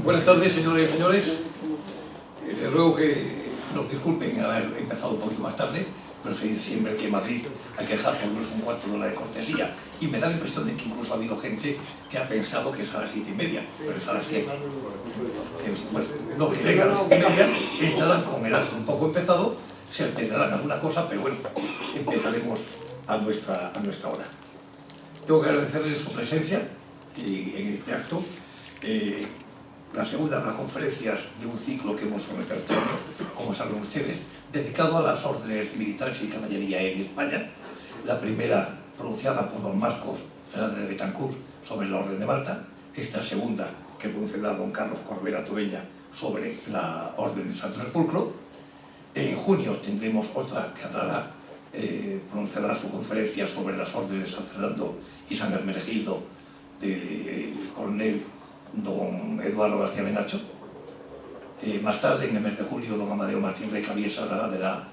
Buenas tardes, señores y señores. Les ruego que nos disculpen haber empezado un poquito más tarde, pero se dice siempre que en Madrid hay que dejar por lo menos un cuarto de hora de cortesía. Y me da la impresión de que incluso ha habido gente que ha pensado que es a las 7:30, pero es a las 7. Bueno, no, que vengan a las 7:30, entrarán con el acto un poco empezado, se empezarán alguna cosa, pero bueno, empezaremos a nuestra hora. Tengo que agradecerles su presencia en este acto. La segunda de las conferencias de un ciclo que hemos organizado este año, como saben ustedes, dedicado a las órdenes militares y caballería en España. La primera pronunciada por don Marcos Fernández de Betancourt sobre la Orden de Malta, esta segunda que pronunciará don Carlos Corbera Tobeña sobre la Orden de Santo Sepulcro. En junio tendremos otra que hablará, pronunciará su conferencia sobre las órdenes de San Fernando y San Hermenegildo del coronel don Eduardo García Menacho. Más tarde, en el mes de julio, don Amadeo Martín Recabies hablará de la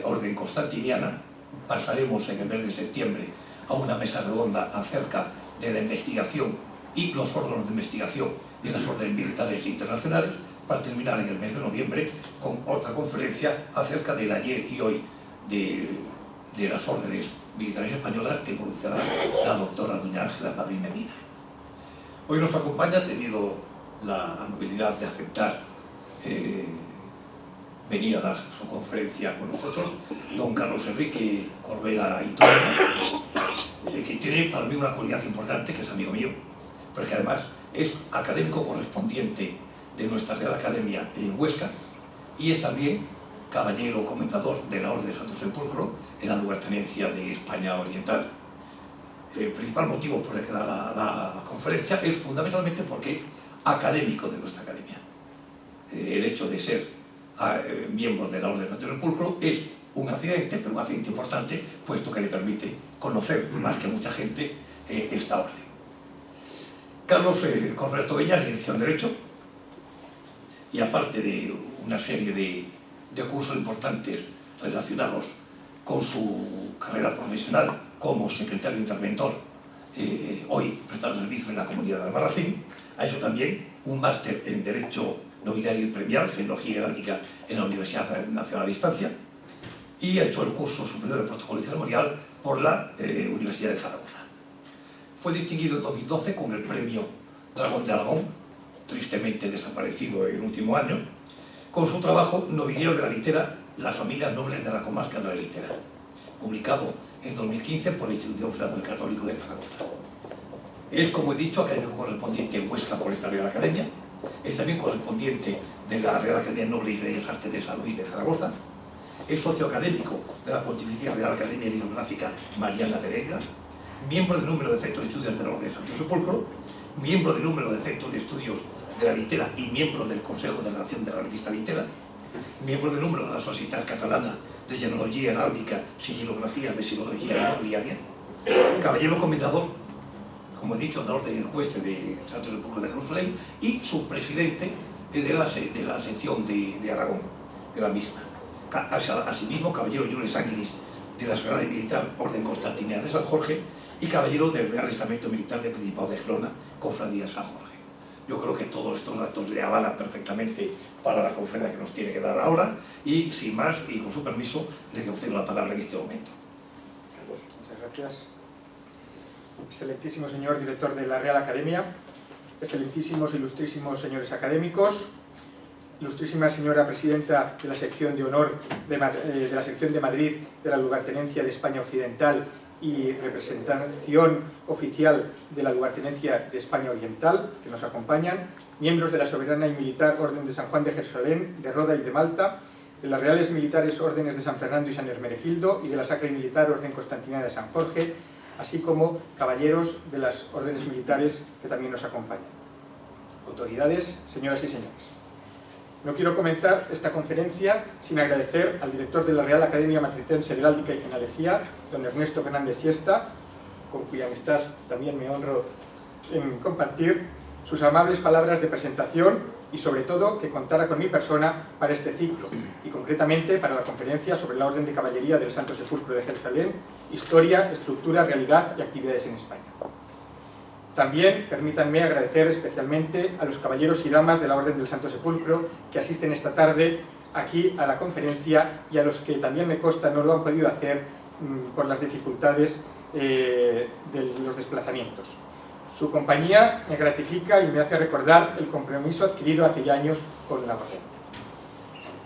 Orden Constantiniana. Pasaremos en el mes de septiembre a una mesa redonda acerca de la investigación y los órganos de investigación de las órdenes militares internacionales, para terminar en el mes de noviembre con otra conferencia acerca del ayer y hoy de las órdenes militares españolas, que pronunciará la doctora doña Ángela Madrid Medina. Hoy nos acompaña, ha tenido la amabilidad de aceptar venir a dar su conferencia con nosotros, don Carlos Enrique Corbera y Tobeña, que tiene para mí una cualidad importante, que es amigo mío, pero que además es académico correspondiente de nuestra Real Academia en Huesca, y es también caballero comendador de la Orden de Santo Sepulcro en la lugartenencia de España Oriental. El principal motivo por el que da la conferencia es fundamentalmente porque es académico de nuestra academia. El hecho de ser miembro de la Orden de Santo Sepulcro es un accidente, pero un accidente importante, puesto que le permite conocer más que mucha gente esta orden. Carlos Corbera Tobeña es licenciado en Derecho, y aparte de una serie de cursos importantes relacionados con su carrera profesional como secretario interventor, hoy prestando servicio en la Comunidad de Albarracín, ha hecho también un máster en Derecho Nobiliario y Premial, Genealogía Heráldica, en la Universidad Nacional a Distancia, y ha hecho el curso superior de Protocolo y Ceremonial por la Universidad de Zaragoza. Fue distinguido en 2012 con el premio Dragón de Aragón, tristemente desaparecido en el último año, con su trabajo Nobiliario de la Litera, las familias nobles de la comarca de la Litera, publicado en 2015 por la Institución Federal del Católico de Zaragoza. Es, como he dicho, académico correspondiente en Huesca por esta Real Academia, es también correspondiente de la Real Academia Noble y Bellas Artes de San Luis de Zaragoza, es socio académico de la Pontificia Real Academia Bibliográfica Mariana de Lérida, miembro del número de Centro de Estudios de la Orden de Santo Sepulcro, miembro del número de Centro de Estudios de la Litera y miembro del Consejo de Redacción de la revista Litera, miembro del número de la Societat Catalana de Genealogía Heráldica, Sigilografía, Vexilología y Nobiliaria, caballero comendador, como he dicho, de la Orden del Juez de Santo Sepulcro de Jerusalén, y subpresidente de la sección de Aragón, de la misma. Asimismo, caballero Iure Sanguinis de la Sagrada y Militar Orden Constantiniana de San Jorge, y caballero del Real Estamento Militar del Principado de Gerona, Cofradía de San Jorge. Yo creo que todos estos datos le avalan perfectamente para la conferencia que nos tiene que dar ahora, y sin más, y con su permiso, le concedo la palabra en este momento. Muchas gracias. Excelentísimo señor director de la Real Academia, excelentísimos e ilustrísimos señores académicos, ilustrísima señora presidenta de la sección de honor de la sección de Madrid de la lugartenencia de España Occidental y representación oficial de la lugartenencia de España Oriental, que nos acompañan, miembros de la Soberana y Militar Orden de San Juan de Jerusalén, de Roda y de Malta, de las Reales Militares Órdenes de San Fernando y San Hermenegildo y de la Sacra y Militar Orden Constantiniana de San Jorge, así como caballeros de las órdenes militares que también nos acompañan. Autoridades, señoras y señores. No quiero comenzar esta conferencia sin agradecer al director de la Real Academia Matritense de Heráldica y Genealogía, don Ernesto Fernández Siesta, con cuya amistad también me honro en compartir, sus amables palabras de presentación y sobre todo que contara con mi persona para este ciclo y concretamente para la conferencia sobre la Orden de Caballería del Santo Sepulcro de Jerusalén, Historia, Estructura, Realidad y Actividades en España. También permítanme agradecer especialmente a los caballeros y damas de la Orden del Santo Sepulcro que asisten esta tarde aquí a la conferencia y a los que también me consta no lo han podido hacer por las dificultades de los desplazamientos. Su compañía me gratifica y me hace recordar el compromiso adquirido hace ya años con la Orden.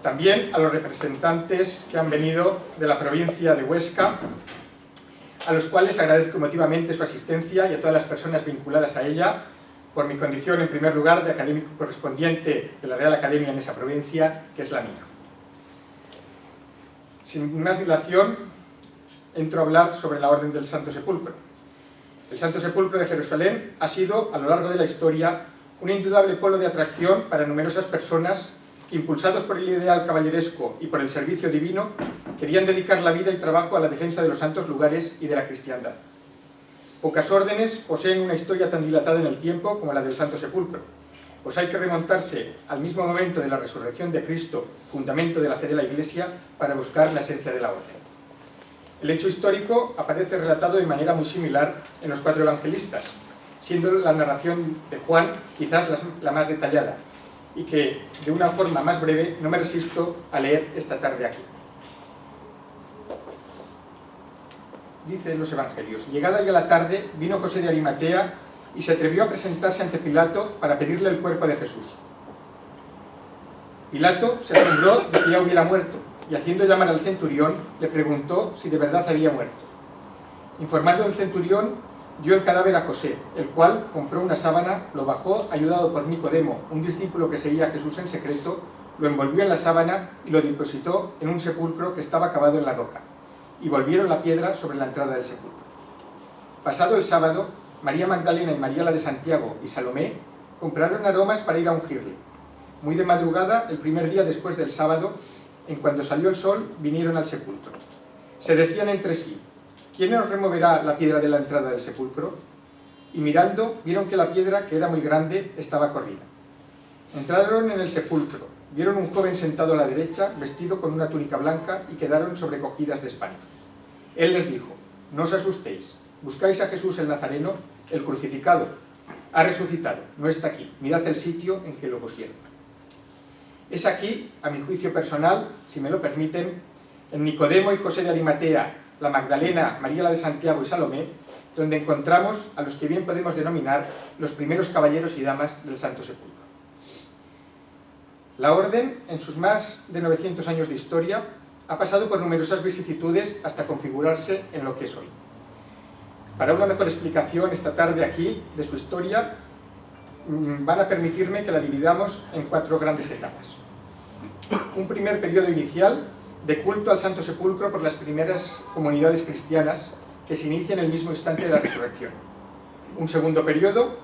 También a los representantes que han venido de la provincia de Huesca, a los cuales agradezco emotivamente su asistencia y a todas las personas vinculadas a ella, por mi condición, en primer lugar, de académico correspondiente de la Real Academia en esa provincia, que es la mía. Sin más dilación, entro a hablar sobre la Orden del Santo Sepulcro. El Santo Sepulcro de Jerusalén ha sido, a lo largo de la historia, un indudable polo de atracción para numerosas personas que, impulsados por el ideal caballeresco y por el servicio divino, querían dedicar la vida y trabajo a la defensa de los santos lugares y de la cristiandad. Pocas órdenes poseen una historia tan dilatada en el tiempo como la del Santo Sepulcro, pues hay que remontarse al mismo momento de la resurrección de Cristo, fundamento de la fe de la Iglesia, para buscar la esencia de la orden. El hecho histórico aparece relatado de manera muy similar en los 4 evangelistas, siendo la narración de Juan quizás la más detallada, y que, de una forma más breve, no me resisto a leer esta tarde aquí. Dice en los Evangelios: llegada ya la tarde, vino José de Arimatea y se atrevió a presentarse ante Pilato para pedirle el cuerpo de Jesús. Pilato se asombró de que ya hubiera muerto y, haciendo llamar al centurión, le preguntó si de verdad había muerto. Informado el centurión, dio el cadáver a José, el cual compró una sábana, lo bajó, ayudado por Nicodemo, un discípulo que seguía a Jesús en secreto, lo envolvió en la sábana y lo depositó en un sepulcro que estaba cavado en la roca, y volvieron la piedra sobre la entrada del sepulcro. Pasado el sábado, María Magdalena y María la de Santiago y Salomé compraron aromas para ir a ungirle. Muy de madrugada, el primer día después del sábado, en cuando salió el sol, vinieron al sepulcro. Se decían entre sí: ¿quién nos removerá la piedra de la entrada del sepulcro? Y mirando, vieron que la piedra, que era muy grande, estaba corrida. Entraron en el sepulcro, vieron un joven sentado a la derecha, vestido con una túnica blanca, y quedaron sobrecogidas de espanto. Él les dijo: no os asustéis, buscáis a Jesús el Nazareno, el crucificado. Ha resucitado, no está aquí, mirad el sitio en que lo pusieron. Es aquí, a mi juicio personal, si me lo permiten, en Nicodemo y José de Arimatea, la Magdalena, María la de Santiago y Salomé, donde encontramos a los que bien podemos denominar los primeros caballeros y damas del Santo Sepulcro. La Orden, en sus más de 900 años de historia, ha pasado por numerosas vicisitudes hasta configurarse en lo que es hoy. Para una mejor explicación esta tarde aquí de su historia, van a permitirme que la dividamos en 4 grandes etapas. Un primer periodo inicial de culto al Santo Sepulcro por las primeras comunidades cristianas que se inicia en el mismo instante de la resurrección. Un segundo periodo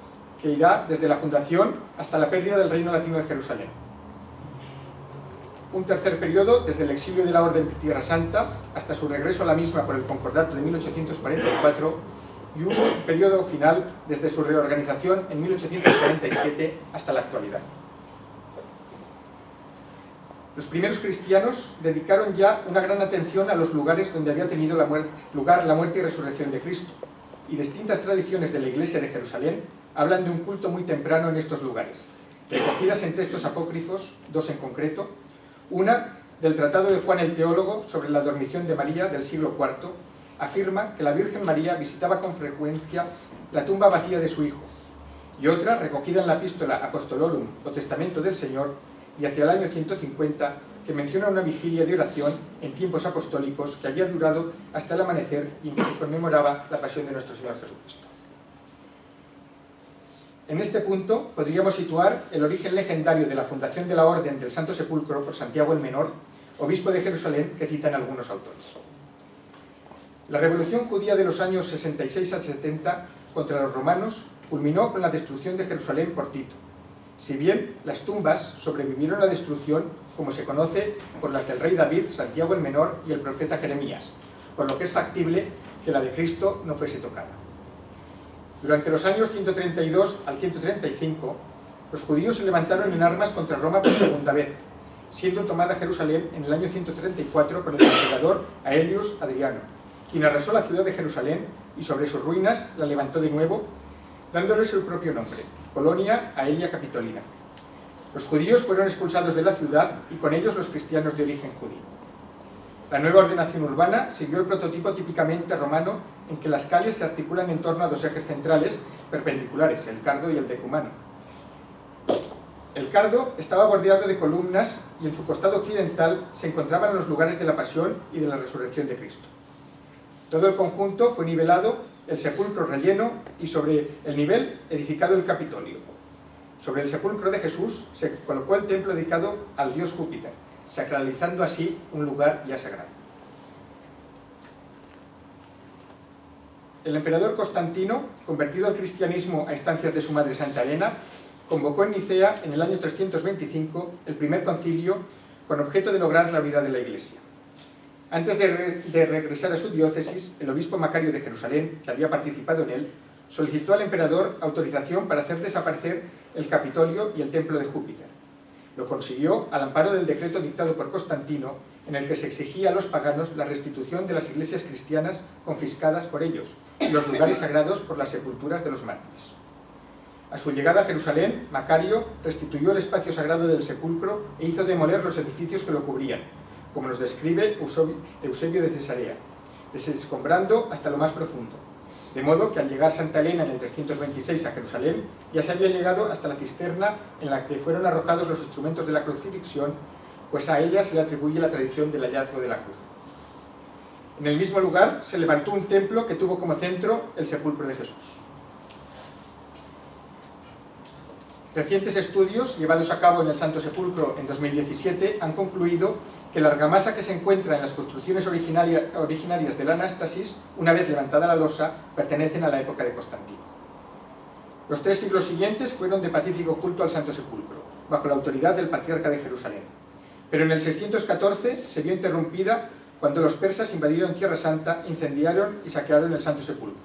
que irá desde la fundación hasta la pérdida del Reino Latino de Jerusalén. Un tercer periodo desde el exilio de la Orden de Tierra Santa hasta su regreso a la misma por el Concordato de 1844, y un periodo final desde su reorganización en 1847 hasta la actualidad. Los primeros cristianos dedicaron ya una gran atención a los lugares donde había tenido lugar la muerte y resurrección de Cristo, y distintas tradiciones de la Iglesia de Jerusalén hablan de un culto muy temprano en estos lugares, recogidas en textos apócrifos, 2 en concreto. Una, del Tratado de Juan el Teólogo sobre la dormición de María del siglo IV, afirma que la Virgen María visitaba con frecuencia la tumba vacía de su hijo, y otra, recogida en la Epístola Apostolorum o Testamento del Señor, y hacia el año 150, que menciona una vigilia de oración en tiempos apostólicos que había durado hasta el amanecer y en que se conmemoraba la pasión de nuestro Señor Jesucristo. En este punto podríamos situar el origen legendario de la fundación de la Orden del Santo Sepulcro por Santiago el Menor, obispo de Jerusalén, que citan algunos autores. La revolución judía de los años 66 a 70 contra los romanos culminó con la destrucción de Jerusalén por Tito. Si bien las tumbas sobrevivieron a la destrucción, como se conoce, por las del rey David, Santiago el Menor y el profeta Jeremías, por lo que es factible que la de Cristo no fuese tocada. Durante los años 132 al 135, los judíos se levantaron en armas contra Roma por segunda vez, siendo tomada Jerusalén en el año 134 por el emperador Aelius Adriano, quien arrasó la ciudad de Jerusalén y sobre sus ruinas la levantó de nuevo, dándole su propio nombre, Colonia Aelia Capitolina. Los judíos fueron expulsados de la ciudad y con ellos los cristianos de origen judío. La nueva ordenación urbana siguió el prototipo típicamente romano en que las calles se articulan en torno a dos ejes centrales perpendiculares, el cardo y el decumano. El cardo estaba bordeado de columnas y en su costado occidental se encontraban los lugares de la pasión y de la resurrección de Cristo. Todo el conjunto fue nivelado, el sepulcro relleno y sobre el nivel edificado el Capitolio. Sobre el sepulcro de Jesús se colocó el templo dedicado al dios Júpiter, sacralizando así un lugar ya sagrado. El emperador Constantino, convertido al cristianismo a instancias de su madre Santa Elena, convocó en Nicea en el año 325 el primer concilio con objeto de lograr la unidad de la Iglesia. Antes de regresar a su diócesis, el obispo Macario de Jerusalén, que había participado en él, solicitó al emperador autorización para hacer desaparecer el Capitolio y el templo de Júpiter. Lo consiguió al amparo del decreto dictado por Constantino, en el que se exigía a los paganos la restitución de las iglesias cristianas confiscadas por ellos y los lugares sagrados por las sepulturas de los mártires. A su llegada a Jerusalén, Macario restituyó el espacio sagrado del sepulcro e hizo demoler los edificios que lo cubrían, como nos describe Eusebio de Cesarea, desescombrando hasta lo más profundo. De modo que al llegar Santa Elena en el 326 a Jerusalén, ya se había llegado hasta la cisterna en la que fueron arrojados los instrumentos de la crucifixión, pues a ella se le atribuye la tradición del hallazgo de la cruz. En el mismo lugar se levantó un templo que tuvo como centro el sepulcro de Jesús. Recientes estudios llevados a cabo en el Santo Sepulcro en 2017 han concluido que la argamasa que se encuentra en las construcciones originarias de la Anástasis, una vez levantada la losa, pertenecen a la época de Constantino. Los 3 siglos siguientes fueron de pacífico culto al Santo Sepulcro, bajo la autoridad del patriarca de Jerusalén. Pero en el 614 se vio interrumpida cuando los persas invadieron Tierra Santa, incendiaron y saquearon el Santo Sepulcro.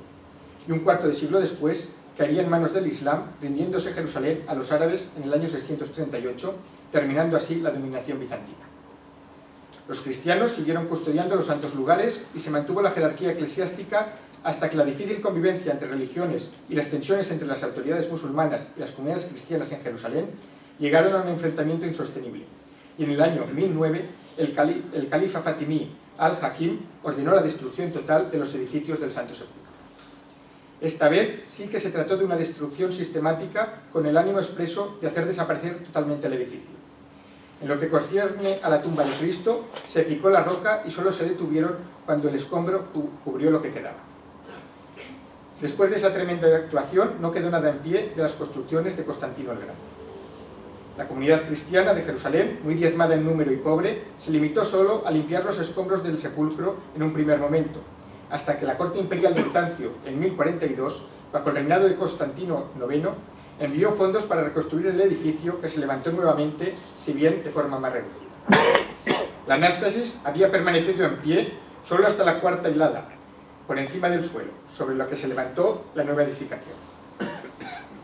Y un cuarto de siglo después caería en manos del Islam, rindiéndose Jerusalén a los árabes en el año 638, terminando así la dominación bizantina. Los cristianos siguieron custodiando los santos lugares y se mantuvo la jerarquía eclesiástica hasta que la difícil convivencia entre religiones y las tensiones entre las autoridades musulmanas y las comunidades cristianas en Jerusalén llegaron a un enfrentamiento insostenible. Y en el año 1009, el califa fatimí al-Hakim ordenó la destrucción total de los edificios del Santo Sepulcro. Esta vez sí que se trató de una destrucción sistemática con el ánimo expreso de hacer desaparecer totalmente el edificio. En lo que concierne a la tumba de Cristo, se picó la roca y solo se detuvieron cuando el escombro cubrió lo que quedaba. Después de esa tremenda actuación, no quedó nada en pie de las construcciones de Constantino el Grande. La comunidad cristiana de Jerusalén, muy diezmada en número y pobre, se limitó solo a limpiar los escombros del sepulcro en un primer momento, hasta que la corte imperial de Bizancio, en 1042, bajo el reinado de Constantino IX, envió fondos para reconstruir el edificio, que se levantó nuevamente, si bien de forma más reducida. La Anástasis había permanecido en pie solo hasta la cuarta hilada, por encima del suelo, sobre lo que se levantó la nueva edificación.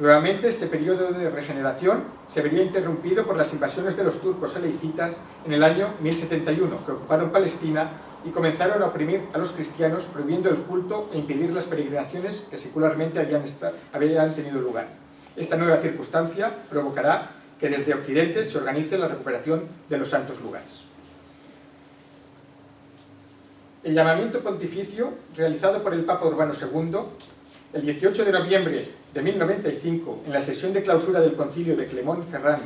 Nuevamente, este periodo de regeneración se vería interrumpido por las invasiones de los turcos seleicitas en el año 1071, que ocuparon Palestina y comenzaron a oprimir a los cristianos, prohibiendo el culto e impedir las peregrinaciones que secularmente habían tenido lugar. Esta nueva circunstancia provocará que desde Occidente se organice la recuperación de los santos lugares. El llamamiento pontificio, realizado por el Papa Urbano II, el 18 de noviembre de 1095, en la sesión de clausura del concilio de Clermont-Ferrand,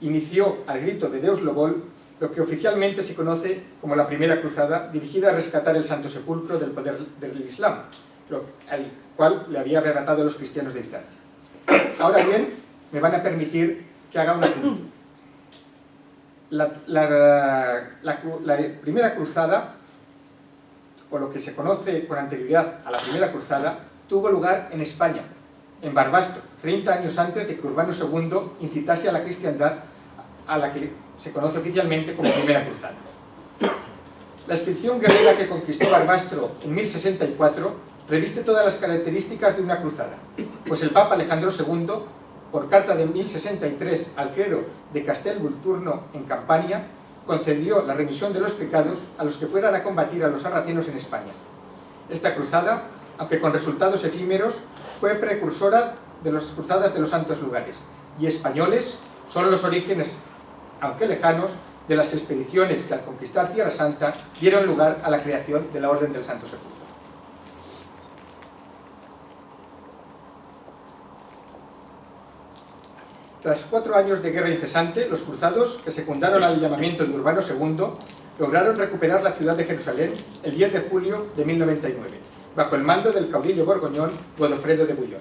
inició al grito de Deus lo vol lo que oficialmente se conoce como la Primera Cruzada, dirigida a rescatar el Santo Sepulcro del poder del Islam, al cual le había arrebatado a los cristianos de Bizancio. Ahora bien, me van a permitir que haga una cruz. La Primera Cruzada, o lo que se conoce con anterioridad a la Primera Cruzada, tuvo lugar en España, en Barbastro, 30 años antes de que Urbano II incitase a la cristiandad, a la que se conoce oficialmente como Primera Cruzada. La expedición guerrera que conquistó Barbastro en 1064 reviste todas las características de una cruzada, pues el Papa Alejandro II, por carta de 1063 al clero de Castelvolturno en Campania, concedió la remisión de los pecados a los que fueran a combatir a los sarracenos en España. Esta cruzada, aunque con resultados efímeros, fue precursora de las cruzadas de los santos lugares, y españoles son los orígenes, aunque lejanos, de las expediciones que al conquistar Tierra Santa dieron lugar a la creación de la Orden del Santo Sepulcro. Tras 4 años de guerra incesante, los cruzados, que secundaron al llamamiento de Urbano II, lograron recuperar la ciudad de Jerusalén el 10 de julio de 1099, bajo el mando del caudillo borgoñón Godofredo de Bouillon,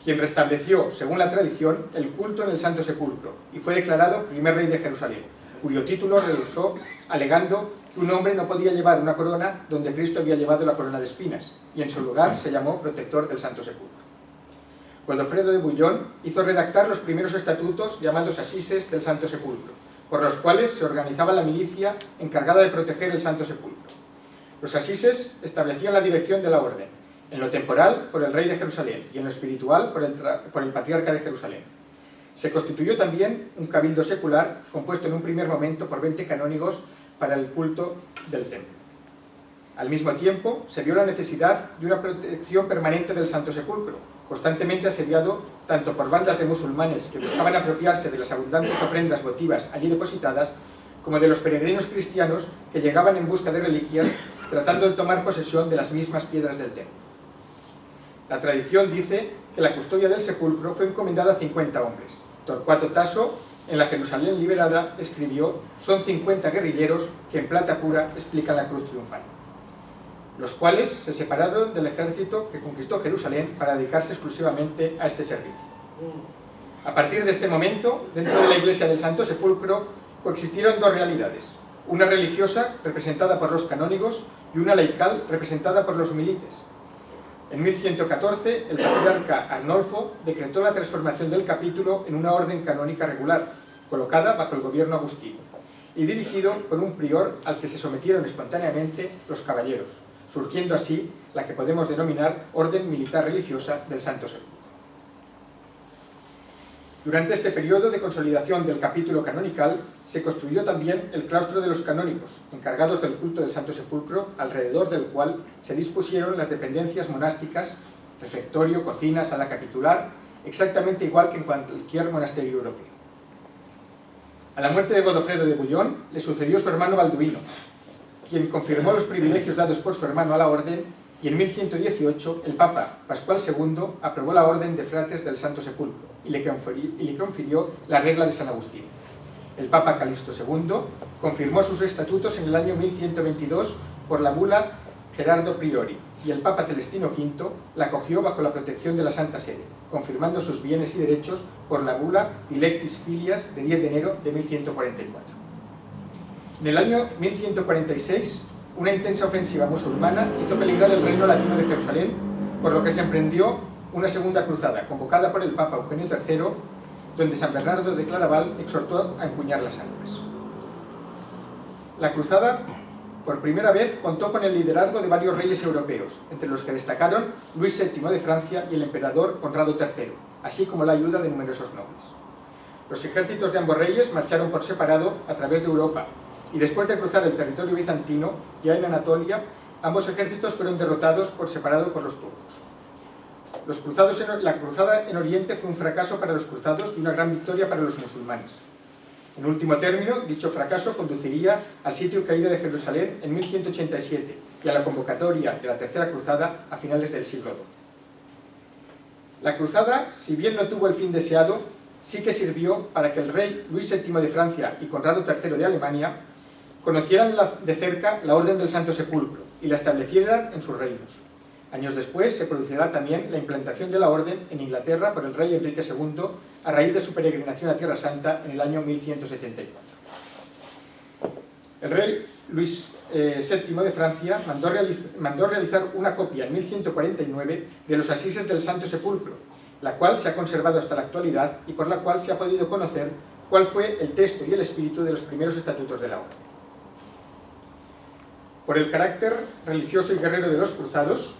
quien restableció, según la tradición, el culto en el Santo Sepulcro y fue declarado primer rey de Jerusalén, cuyo título rehusó alegando que un hombre no podía llevar una corona donde Cristo había llevado la corona de espinas, y en su lugar se llamó protector del Santo Sepulcro. Godofredo de Bouillon hizo redactar los primeros estatutos llamados Asises del Santo Sepulcro, por los cuales se organizaba la milicia encargada de proteger el Santo Sepulcro. Los Asises establecían la dirección de la orden, en lo temporal por el rey de Jerusalén y en lo espiritual por el patriarca de Jerusalén. Se constituyó también un cabildo secular compuesto en un primer momento por 20 canónigos para el culto del templo. Al mismo tiempo, se vio la necesidad de una protección permanente del Santo Sepulcro, constantemente asediado tanto por bandas de musulmanes que buscaban apropiarse de las abundantes ofrendas votivas allí depositadas, como de los peregrinos cristianos que llegaban en busca de reliquias tratando de tomar posesión de las mismas piedras del templo. La tradición dice que la custodia del sepulcro fue encomendada a 50 hombres. Torcuato Tasso, en la Jerusalén liberada, escribió: «Son 50 guerrilleros que en plata pura explican la cruz triunfal», los cuales se separaron del ejército que conquistó Jerusalén para dedicarse exclusivamente a este servicio. A partir de este momento, dentro de la iglesia del Santo Sepulcro, coexistieron 2 realidades, una religiosa, representada por los canónigos, y una laical, representada por los milites. En 1114, el patriarca Arnolfo decretó la transformación del capítulo en una orden canónica regular, colocada bajo el gobierno agustino, y dirigido por un prior al que se sometieron espontáneamente los caballeros, surgiendo así la que podemos denominar Orden Militar Religiosa del Santo Sepulcro. Durante este periodo de consolidación del capítulo canonical, se construyó también el claustro de los canónigos, encargados del culto del Santo Sepulcro, alrededor del cual se dispusieron las dependencias monásticas, refectorio, cocina, sala capitular, exactamente igual que en cualquier monasterio europeo. A la muerte de Godofredo de Bouillon le sucedió su hermano Balduino, quien confirmó los privilegios dados por su hermano a la orden, y en 1118 el Papa Pascual II aprobó la Orden de Fratres del Santo Sepulcro y le confirió la regla de San Agustín. El Papa Calixto II confirmó sus estatutos en el año 1122 por la bula Gerardo Priori, y el Papa Celestino V la acogió bajo la protección de la Santa Sede, confirmando sus bienes y derechos por la bula Dilectis Filias de 10 de enero de 1144. En el año 1146, una intensa ofensiva musulmana hizo peligrar el reino latino de Jerusalén, por lo que se emprendió una segunda cruzada, convocada por el Papa Eugenio III, donde San Bernardo de Claraval exhortó a empuñar las armas. La cruzada, por primera vez, contó con el liderazgo de varios reyes europeos, entre los que destacaron Luis VII de Francia y el emperador Conrado III, así como la ayuda de numerosos nobles. Los ejércitos de ambos reyes marcharon por separado a través de Europa, y después de cruzar el territorio bizantino, ya en Anatolia, ambos ejércitos fueron derrotados por separado por los turcos. La cruzada en Oriente fue un fracaso para los cruzados y una gran victoria para los musulmanes. En último término, dicho fracaso conduciría al sitio y caída de Jerusalén en 1187 y a la convocatoria de la Tercera Cruzada a finales del siglo XII. La cruzada, si bien no tuvo el fin deseado, sí que sirvió para que el rey Luis VII de Francia y Conrado III de Alemania conocieran de cerca la Orden del Santo Sepulcro y la establecieran en sus reinos. Años después se producirá también la implantación de la Orden en Inglaterra por el rey Enrique II a raíz de su peregrinación a Tierra Santa en el año 1174. El rey Luis VII de Francia mandó realizar una copia en 1149 de los Asises del Santo Sepulcro, la cual se ha conservado hasta la actualidad y por la cual se ha podido conocer cuál fue el texto y el espíritu de los primeros estatutos de la Orden. Por el carácter religioso y guerrero de los cruzados,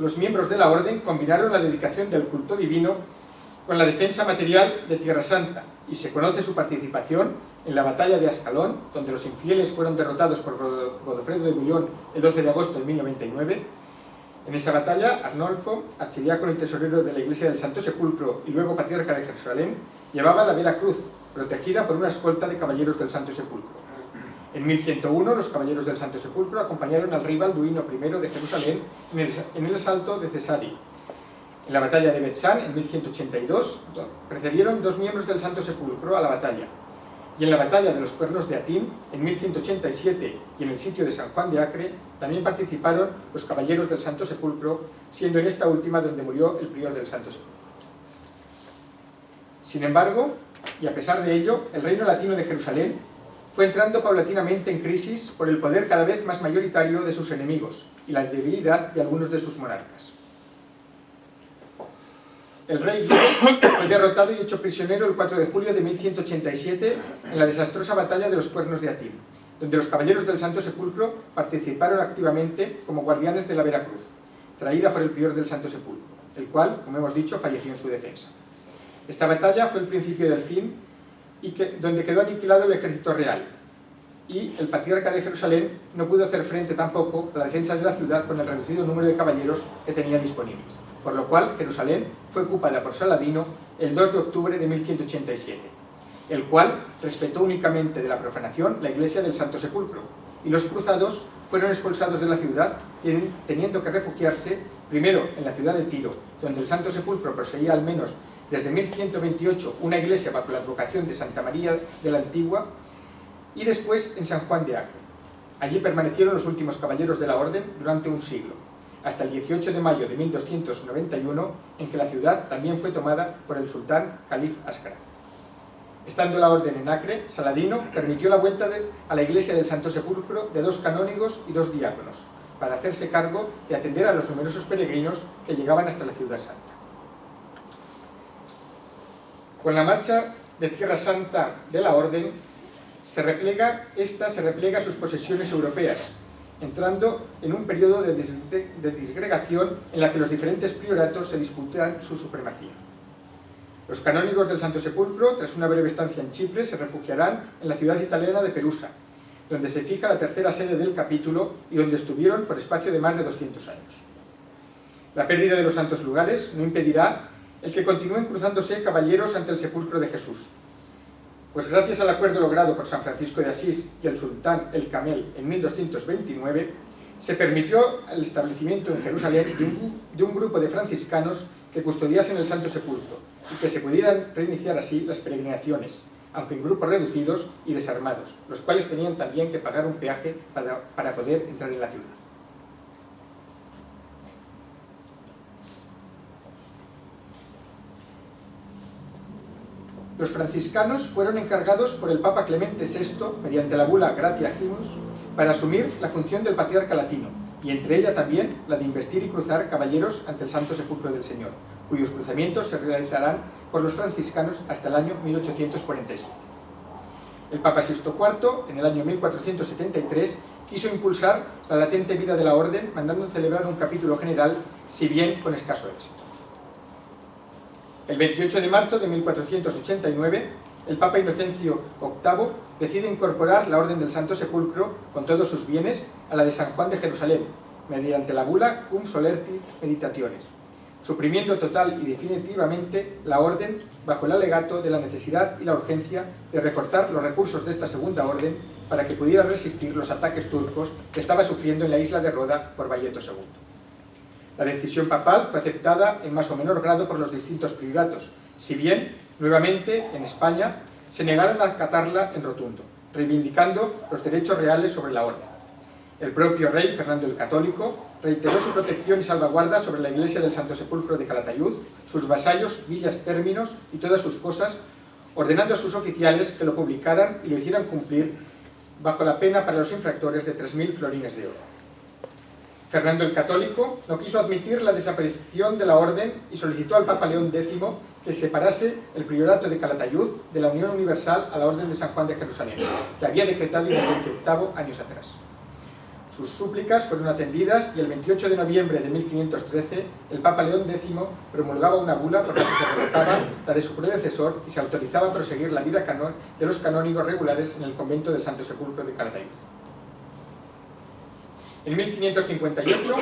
los miembros de la Orden combinaron la dedicación del culto divino con la defensa material de Tierra Santa, y se conoce su participación en la batalla de Ascalón, donde los infieles fueron derrotados por Godofredo de Bouillon el 12 de agosto de 1099, En esa batalla, Arnolfo, archidiácono y tesorero de la Iglesia del Santo Sepulcro y luego patriarca de Jerusalén, llevaba la Vera Cruz, protegida por una escolta de caballeros del Santo Sepulcro. En 1101, los caballeros del Santo Sepulcro acompañaron al rey Balduino I de Jerusalén en el asalto de Cesari. En la batalla de Bethsan, en 1182, precedieron 2 miembros del Santo Sepulcro a la batalla. Y en la batalla de los Cuernos de Atín, en 1187, y en el sitio de San Juan de Acre, también participaron los caballeros del Santo Sepulcro, siendo en esta última donde murió el prior del Santo Sepulcro. Sin embargo, y a pesar de ello, el reino latino de Jerusalén fue entrando paulatinamente en crisis por el poder cada vez más mayoritario de sus enemigos y la debilidad de algunos de sus monarcas. El rey griego fue derrotado y hecho prisionero el 4 de julio de 1187 en la desastrosa batalla de los Cuernos de Atín, donde los caballeros del Santo Sepulcro participaron activamente como guardianes de la Vera Cruz, traída por el prior del Santo Sepulcro, el cual, como hemos dicho, falleció en su defensa. Esta batalla fue el principio del fin, donde quedó aniquilado el ejército real, y el patriarca de Jerusalén no pudo hacer frente tampoco a la defensa de la ciudad con el reducido número de caballeros que tenía disponibles, por lo cual Jerusalén fue ocupada por Saladino el 2 de octubre de 1187, el cual respetó únicamente de la profanación la iglesia del Santo Sepulcro, y los cruzados fueron expulsados de la ciudad, teniendo que refugiarse primero en la ciudad de Tiro, donde el Santo Sepulcro poseía al menos desde 1128 una iglesia bajo la advocación de Santa María de la Antigua, y después en San Juan de Acre. Allí permanecieron los últimos caballeros de la orden durante un siglo, hasta el 18 de mayo de 1291, en que la ciudad también fue tomada por el sultán Calif Ascara. Estando la orden en Acre, Saladino permitió la vuelta a la iglesia del Santo Sepulcro de 2 canónigos y 2 diáconos, para hacerse cargo de atender a los numerosos peregrinos que llegaban hasta la ciudad santa. Con la marcha de Tierra Santa de la orden, se replega a sus posesiones europeas, entrando en un periodo de disgregación en la que los diferentes prioratos se disputan su supremacía. Los canónigos del Santo Sepulcro, tras una breve estancia en Chipre, se refugiarán en la ciudad italiana de Perusa, donde se fija la tercera sede del capítulo y donde estuvieron por espacio de más de 200 años. La pérdida de los santos lugares no impedirá el que continúen cruzándose caballeros ante el sepulcro de Jesús, pues gracias al acuerdo logrado por San Francisco de Asís y el sultán El Camel en 1229, se permitió el establecimiento en Jerusalén de un grupo de franciscanos que custodiasen el Santo Sepulcro y que se pudieran reiniciar así las peregrinaciones, aunque en grupos reducidos y desarmados, los cuales tenían también que pagar un peaje para poder entrar en la ciudad. Los franciscanos fueron encargados por el Papa Clemente VI, mediante la bula Gratiagimus, para asumir la función del patriarca latino, y entre ella también la de investir y cruzar caballeros ante el Santo Sepulcro del Señor, cuyos cruzamientos se realizarán por los franciscanos hasta el año 1847. El Papa Sixto IV, en el año 1473, quiso impulsar la latente vida de la orden, mandando celebrar un capítulo general, si bien con escaso éxito. El 28 de marzo de 1489, el Papa Inocencio VIII decide incorporar la Orden del Santo Sepulcro, con todos sus bienes, a la de San Juan de Jerusalén, mediante la bula Cum Solerti Meditationes, suprimiendo total y definitivamente la Orden bajo el alegato de la necesidad y la urgencia de reforzar los recursos de esta segunda Orden para que pudiera resistir los ataques turcos que estaba sufriendo en la isla de Roda por Bayeto II. La decisión papal fue aceptada en más o menor grado por los distintos prioratos, si bien, nuevamente, en España, se negaron a acatarla en rotundo, reivindicando los derechos reales sobre la orden. El propio rey Fernando el Católico reiteró su protección y salvaguarda sobre la iglesia del Santo Sepulcro de Calatayud, sus vasallos, villas, términos y todas sus cosas, ordenando a sus oficiales que lo publicaran y lo hicieran cumplir bajo la pena para los infractores de 3.000 florines de oro. Fernando el Católico no quiso admitir la desaparición de la orden y solicitó al Papa León X que separase el priorato de Calatayud de la Unión Universal a la Orden de San Juan de Jerusalén, que había decretado Inocencio VIII años atrás. Sus súplicas fueron atendidas y el 28 de noviembre de 1513 el Papa León X promulgaba una bula por la que se revocaba la de su predecesor y se autorizaba a proseguir la vida de los canónigos regulares en el convento del Santo Sepulcro de Calatayud. En 1558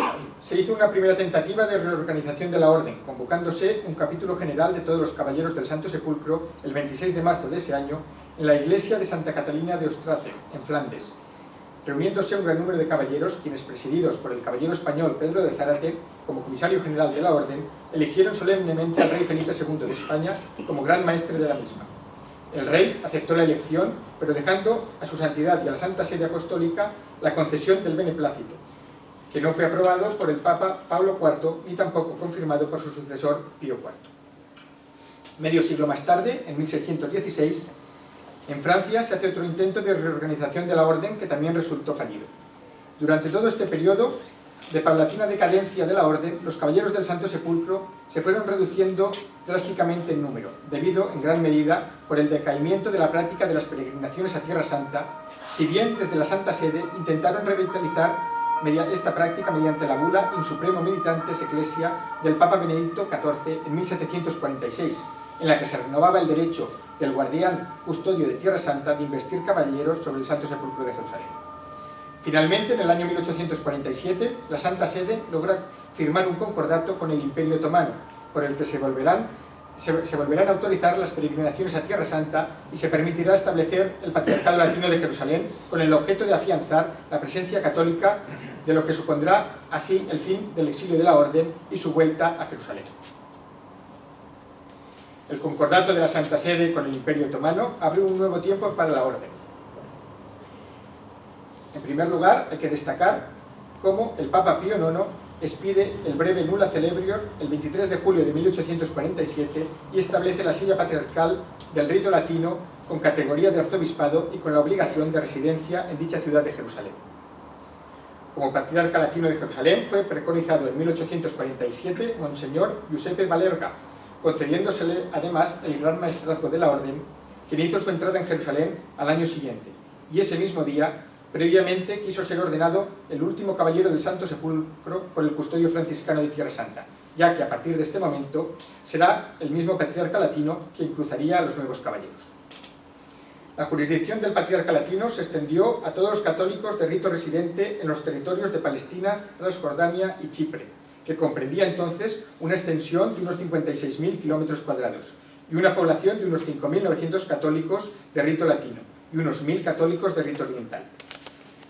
se hizo una primera tentativa de reorganización de la orden, convocándose un capítulo general de todos los caballeros del Santo Sepulcro el 26 de marzo de ese año en la iglesia de Santa Catalina de Ostrate, en Flandes, reuniéndose un gran número de caballeros, quienes, presididos por el caballero español Pedro de Zárate, como comisario general de la orden, eligieron solemnemente al rey Felipe II de España como gran maestre de la misma. El rey aceptó la elección, pero dejando a su santidad y a la Santa Sede Apostólica la concesión del beneplácito, que no fue aprobado por el Papa Pablo IV ni tampoco confirmado por su sucesor Pío IV. Medio siglo más tarde, en 1616, en Francia se hace otro intento de reorganización de la orden que también resultó fallido. Durante todo este periodo de paulatina decadencia de la orden, los caballeros del Santo Sepulcro se fueron reduciendo drásticamente en número, debido en gran medida por el decaimiento de la práctica de las peregrinaciones a Tierra Santa, si bien desde la Santa Sede intentaron revitalizar esta práctica mediante la bula In Supremo Militantes Ecclesia del Papa Benedicto XIV en 1746, en la que se renovaba el derecho del guardián custodio de Tierra Santa de investir caballeros sobre el Santo Sepulcro de Jerusalén. Finalmente, en el año 1847, la Santa Sede logra firmar un concordato con el Imperio Otomano, por el que se volverán a autorizar las peregrinaciones a Tierra Santa y se permitirá establecer el Patriarcado Latino de Jerusalén con el objeto de afianzar la presencia católica, de lo que supondrá así el fin del exilio de la Orden y su vuelta a Jerusalén. El concordato de la Santa Sede con el Imperio Otomano abre un nuevo tiempo para la Orden. En primer lugar, hay que destacar cómo el Papa Pío IX expide el breve Nulla Celebrior el 23 de julio de 1847 y establece la silla patriarcal del rito latino con categoría de arzobispado y con la obligación de residencia en dicha ciudad de Jerusalén. Como patriarca latino de Jerusalén fue preconizado en 1847 Monseñor Giuseppe Valerga, concediéndosele además el gran maestrazgo de la Orden, quien hizo su entrada en Jerusalén al año siguiente, y ese mismo día previamente quiso ser ordenado el último caballero del Santo Sepulcro por el custodio franciscano de Tierra Santa, ya que a partir de este momento será el mismo patriarca latino quien cruzaría a los nuevos caballeros. La jurisdicción del patriarca latino se extendió a todos los católicos de rito residente en los territorios de Palestina, Transjordania y Chipre, que comprendía entonces una extensión de unos 56.000 kilómetros cuadrados y una población de unos 5.900 católicos de rito latino y unos 1.000 católicos de rito oriental,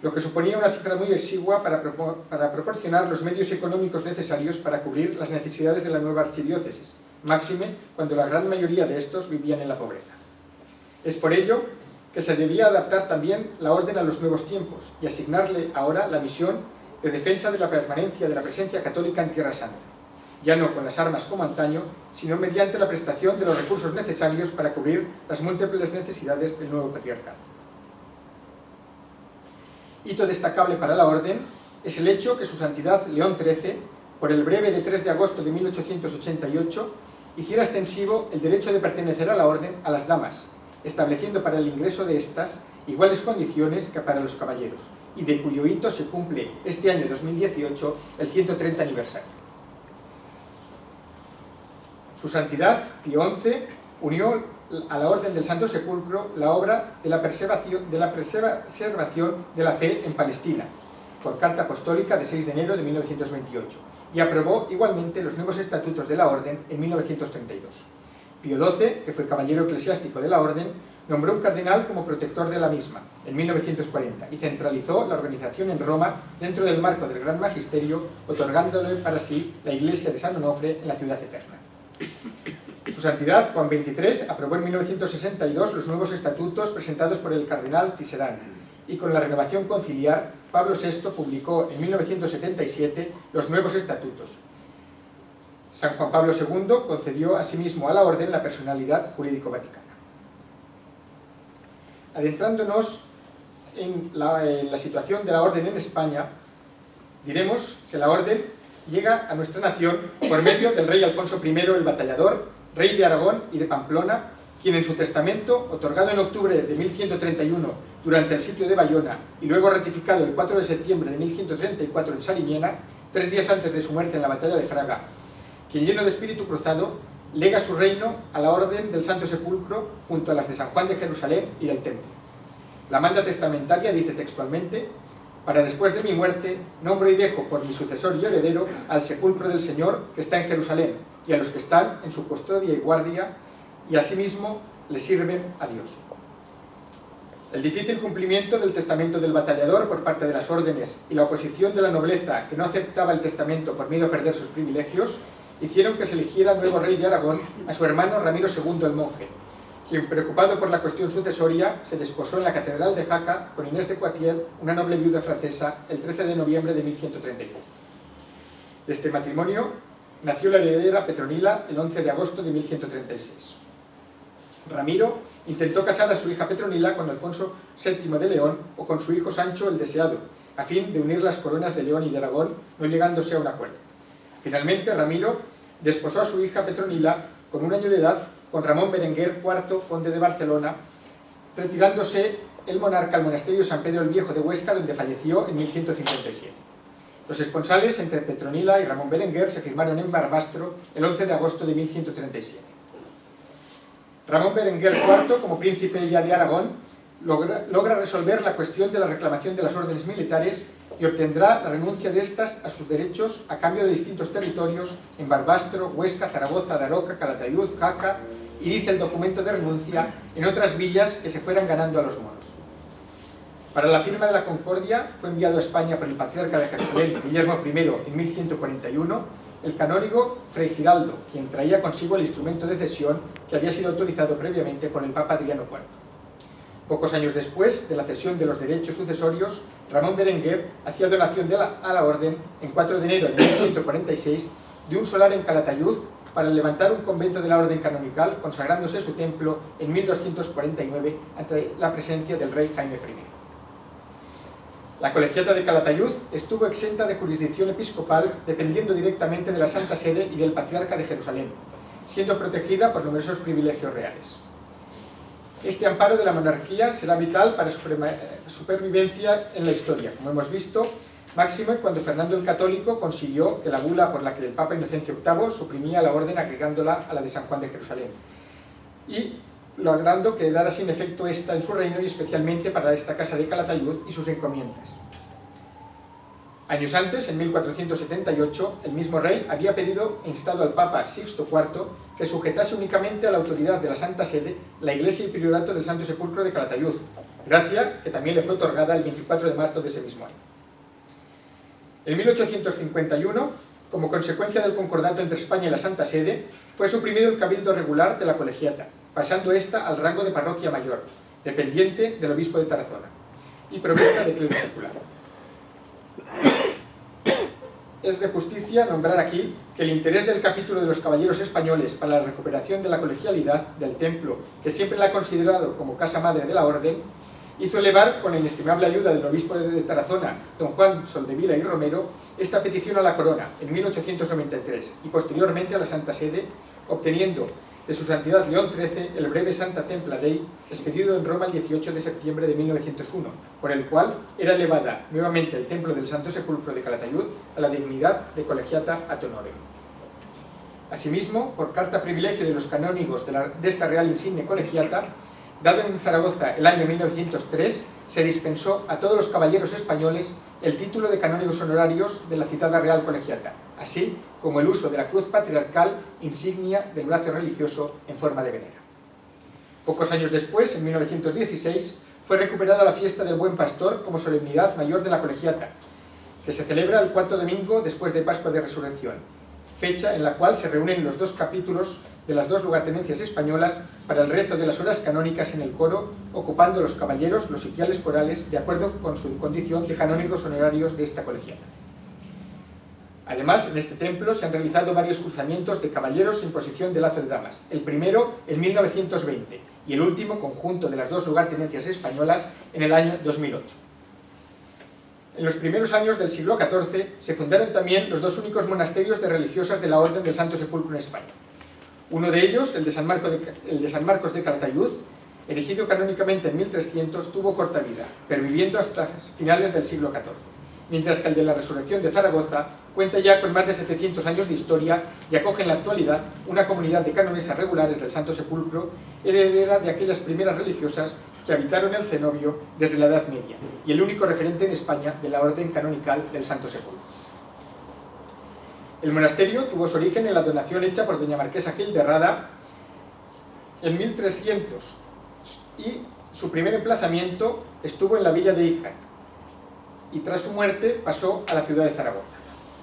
lo que suponía una cifra muy exigua para proporcionar los medios económicos necesarios para cubrir las necesidades de la nueva archidiócesis, máxime cuando la gran mayoría de estos vivían en la pobreza. Es por ello que se debía adaptar también la orden a los nuevos tiempos y asignarle ahora la misión de defensa de la permanencia de la presencia católica en Tierra Santa, ya no con las armas como antaño, sino mediante la prestación de los recursos necesarios para cubrir las múltiples necesidades del nuevo patriarcado. Hito destacable para la Orden es el hecho que su Santidad León XIII, por el breve de 3 de agosto de 1888, hiciera extensivo el derecho de pertenecer a la Orden a las damas, estableciendo para el ingreso de estas iguales condiciones que para los caballeros, y de cuyo hito se cumple este año 2018 el 130 aniversario. Su Santidad Pío XI unió a la Orden del Santo Sepulcro la obra de la preservación de la fe en Palestina, por carta apostólica de 6 de enero de 1928, y aprobó igualmente los nuevos estatutos de la Orden en 1932. Pío XII, que fue caballero eclesiástico de la Orden, nombró un cardenal como protector de la misma en 1940 y centralizó la organización en Roma dentro del marco del Gran Magisterio, otorgándole para sí la iglesia de San Onofre en la Ciudad Eterna. Su Santidad Juan XXIII aprobó en 1962 los nuevos estatutos presentados por el cardenal Tisserand, y con la renovación conciliar, Pablo VI publicó en 1977 los nuevos estatutos. San Juan Pablo II concedió asimismo a la Orden la personalidad jurídico-vaticana. Adentrándonos en la situación de la Orden en España, diremos que la Orden llega a nuestra nación por medio del rey Alfonso I el Batallador, rey de Aragón y de Pamplona, quien en su testamento, otorgado en octubre de 1131 durante el sitio de Bayona y luego ratificado el 4 de septiembre de 1134 en Sariñena, 3 días antes de su muerte en la batalla de Fraga, quien lleno de espíritu cruzado, lega su reino a la Orden del Santo Sepulcro junto a las de San Juan de Jerusalén y del Templo. La manda testamentaria dice textualmente: para después de mi muerte, nombro y dejo por mi sucesor y heredero al sepulcro del Señor que está en Jerusalén, y a los que están en su custodia y guardia, y asimismo le sirven a Dios. El difícil cumplimiento del testamento del batallador por parte de las órdenes y la oposición de la nobleza que no aceptaba el testamento por miedo a perder sus privilegios hicieron que se eligiera nuevo rey de Aragón a su hermano Ramiro II el Monje, quien, preocupado por la cuestión sucesoria, se desposó en la catedral de Jaca con Inés de Poitiers, una noble viuda francesa, el 13 de noviembre de 1131. De este matrimonio nació la heredera Petronila el 11 de agosto de 1136. Ramiro intentó casar a su hija Petronila con Alfonso VII de León o con su hijo Sancho el Deseado, a fin de unir las coronas de León y de Aragón, no llegándose a un acuerdo. Finalmente, Ramiro desposó a su hija Petronila con 1 año de edad con Ramón Berenguer IV, conde de Barcelona, retirándose el monarca al monasterio de San Pedro el Viejo de Huesca, donde falleció en 1157. Los esponsales entre Petronila y Ramón Berenguer se firmaron en Barbastro el 11 de agosto de 1137. Ramón Berenguer IV, como príncipe ya de Aragón, logra resolver la cuestión de la reclamación de las órdenes militares y obtendrá la renuncia de estas a sus derechos a cambio de distintos territorios en Barbastro, Huesca, Zaragoza, Daroca, Calatayud, Jaca, y dice el documento de renuncia en otras villas que se fueran ganando a los moros. Para la firma de la Concordia fue enviado a España por el patriarca de Jerusalén, Guillermo I, en 1141, el canónigo Fray Giraldo, quien traía consigo el instrumento de cesión que había sido autorizado previamente por el Papa Adriano IV. Pocos años después de la cesión de los derechos sucesorios, Ramón Berenguer hacía donación a la orden, en 4 de enero de 1146, de un solar en Calatayud para levantar un convento de la orden canonical, consagrándose su templo en 1249 ante la presencia del rey Jaime I. La colegiata de Calatayud estuvo exenta de jurisdicción episcopal, dependiendo directamente de la Santa Sede y del Patriarca de Jerusalén, siendo protegida por numerosos privilegios reales. Este amparo de la monarquía será vital para su supervivencia en la historia, como hemos visto, máximo cuando Fernando el Católico consiguió que la bula por la que el Papa Inocencio VIII suprimía la orden agregándola a la de San Juan de Jerusalén, y logrando quedara sin efecto esta en su reino y especialmente para esta casa de Calatayud y sus encomiendas. Años antes, en 1478, el mismo rey había pedido e instado al Papa Sixto IV que sujetase únicamente a la autoridad de la Santa Sede la iglesia y priorato del Santo Sepulcro de Calatayud, gracia que también le fue otorgada el 24 de marzo de ese mismo año. En 1851, como consecuencia del concordato entre España y la Santa Sede, fue suprimido el cabildo regular de la colegiata, pasando esta al rango de parroquia mayor, dependiente del obispo de Tarazona, y provista de clero secular. Es de justicia nombrar aquí que el interés del capítulo de los caballeros españoles para la recuperación de la colegialidad del templo, que siempre la ha considerado como casa madre de la orden, hizo elevar, con la inestimable ayuda del obispo de Tarazona, don Juan Soldevila y Romero, esta petición a la corona en 1893 y posteriormente a la Santa Sede, obteniendo de su santidad León XIII el breve Santa Templa Dei, expedido en Roma el 18 de septiembre de 1901, por el cual era elevada nuevamente el templo del Santo Sepulcro de Calatayud a la dignidad de colegiata ad honorem. Asimismo, por carta privilegio de los canónigos de esta real insigne colegiata, dado en Zaragoza el año 1903, se dispensó a todos los caballeros españoles el título de canónigos honorarios de la citada Real Colegiata, así como el uso de la cruz patriarcal, insignia del brazo religioso en forma de venera. Pocos años después, en 1916, fue recuperada la fiesta del Buen Pastor como solemnidad mayor de la Colegiata, que se celebra el 4º domingo después de Pascua de Resurrección, fecha en la cual se reúnen los dos capítulos de las dos lugartenencias españolas para el rezo de las horas canónicas en el coro, ocupando los caballeros los sitiales corales de acuerdo con su condición de canónigos honorarios de esta colegiata. Además, en este templo se han realizado varios cruzamientos de caballeros en posición de lazo de damas, el primero en 1920 y el último conjunto de las dos lugartenencias españolas en el año 2008. En los primeros años del siglo XIV se fundaron también los dos únicos monasterios de religiosas de la Orden del Santo Sepulcro en España. Uno de ellos, el de San Marcos de Calatayud, erigido canónicamente en 1300, tuvo corta vida, perviviendo hasta finales del siglo XIV, mientras que el de la Resurrección de Zaragoza cuenta ya con más de 700 años de historia y acoge en la actualidad una comunidad de canonesas regulares del Santo Sepulcro, heredera de aquellas primeras religiosas que habitaron el cenobio desde la Edad Media y el único referente en España de la orden canonical del Santo Sepulcro. El monasterio tuvo su origen en la donación hecha por doña Marquesa Gil de Rada en 1300 y su primer emplazamiento estuvo en la villa de Híjar y tras su muerte pasó a la ciudad de Zaragoza.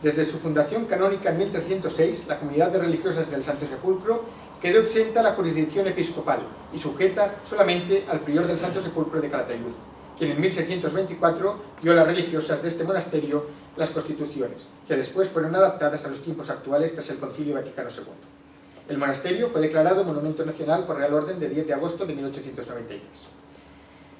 Desde su fundación canónica en 1306, la comunidad de religiosas del Santo Sepulcro quedó exenta a la jurisdicción episcopal y sujeta solamente al prior del Santo Sepulcro de Calatayud, quien en 1624 dio a las religiosas de este monasterio las constituciones, que después fueron adaptadas a los tiempos actuales tras el Concilio Vaticano II. El monasterio fue declarado Monumento Nacional por Real Orden de 10 de agosto de 1893.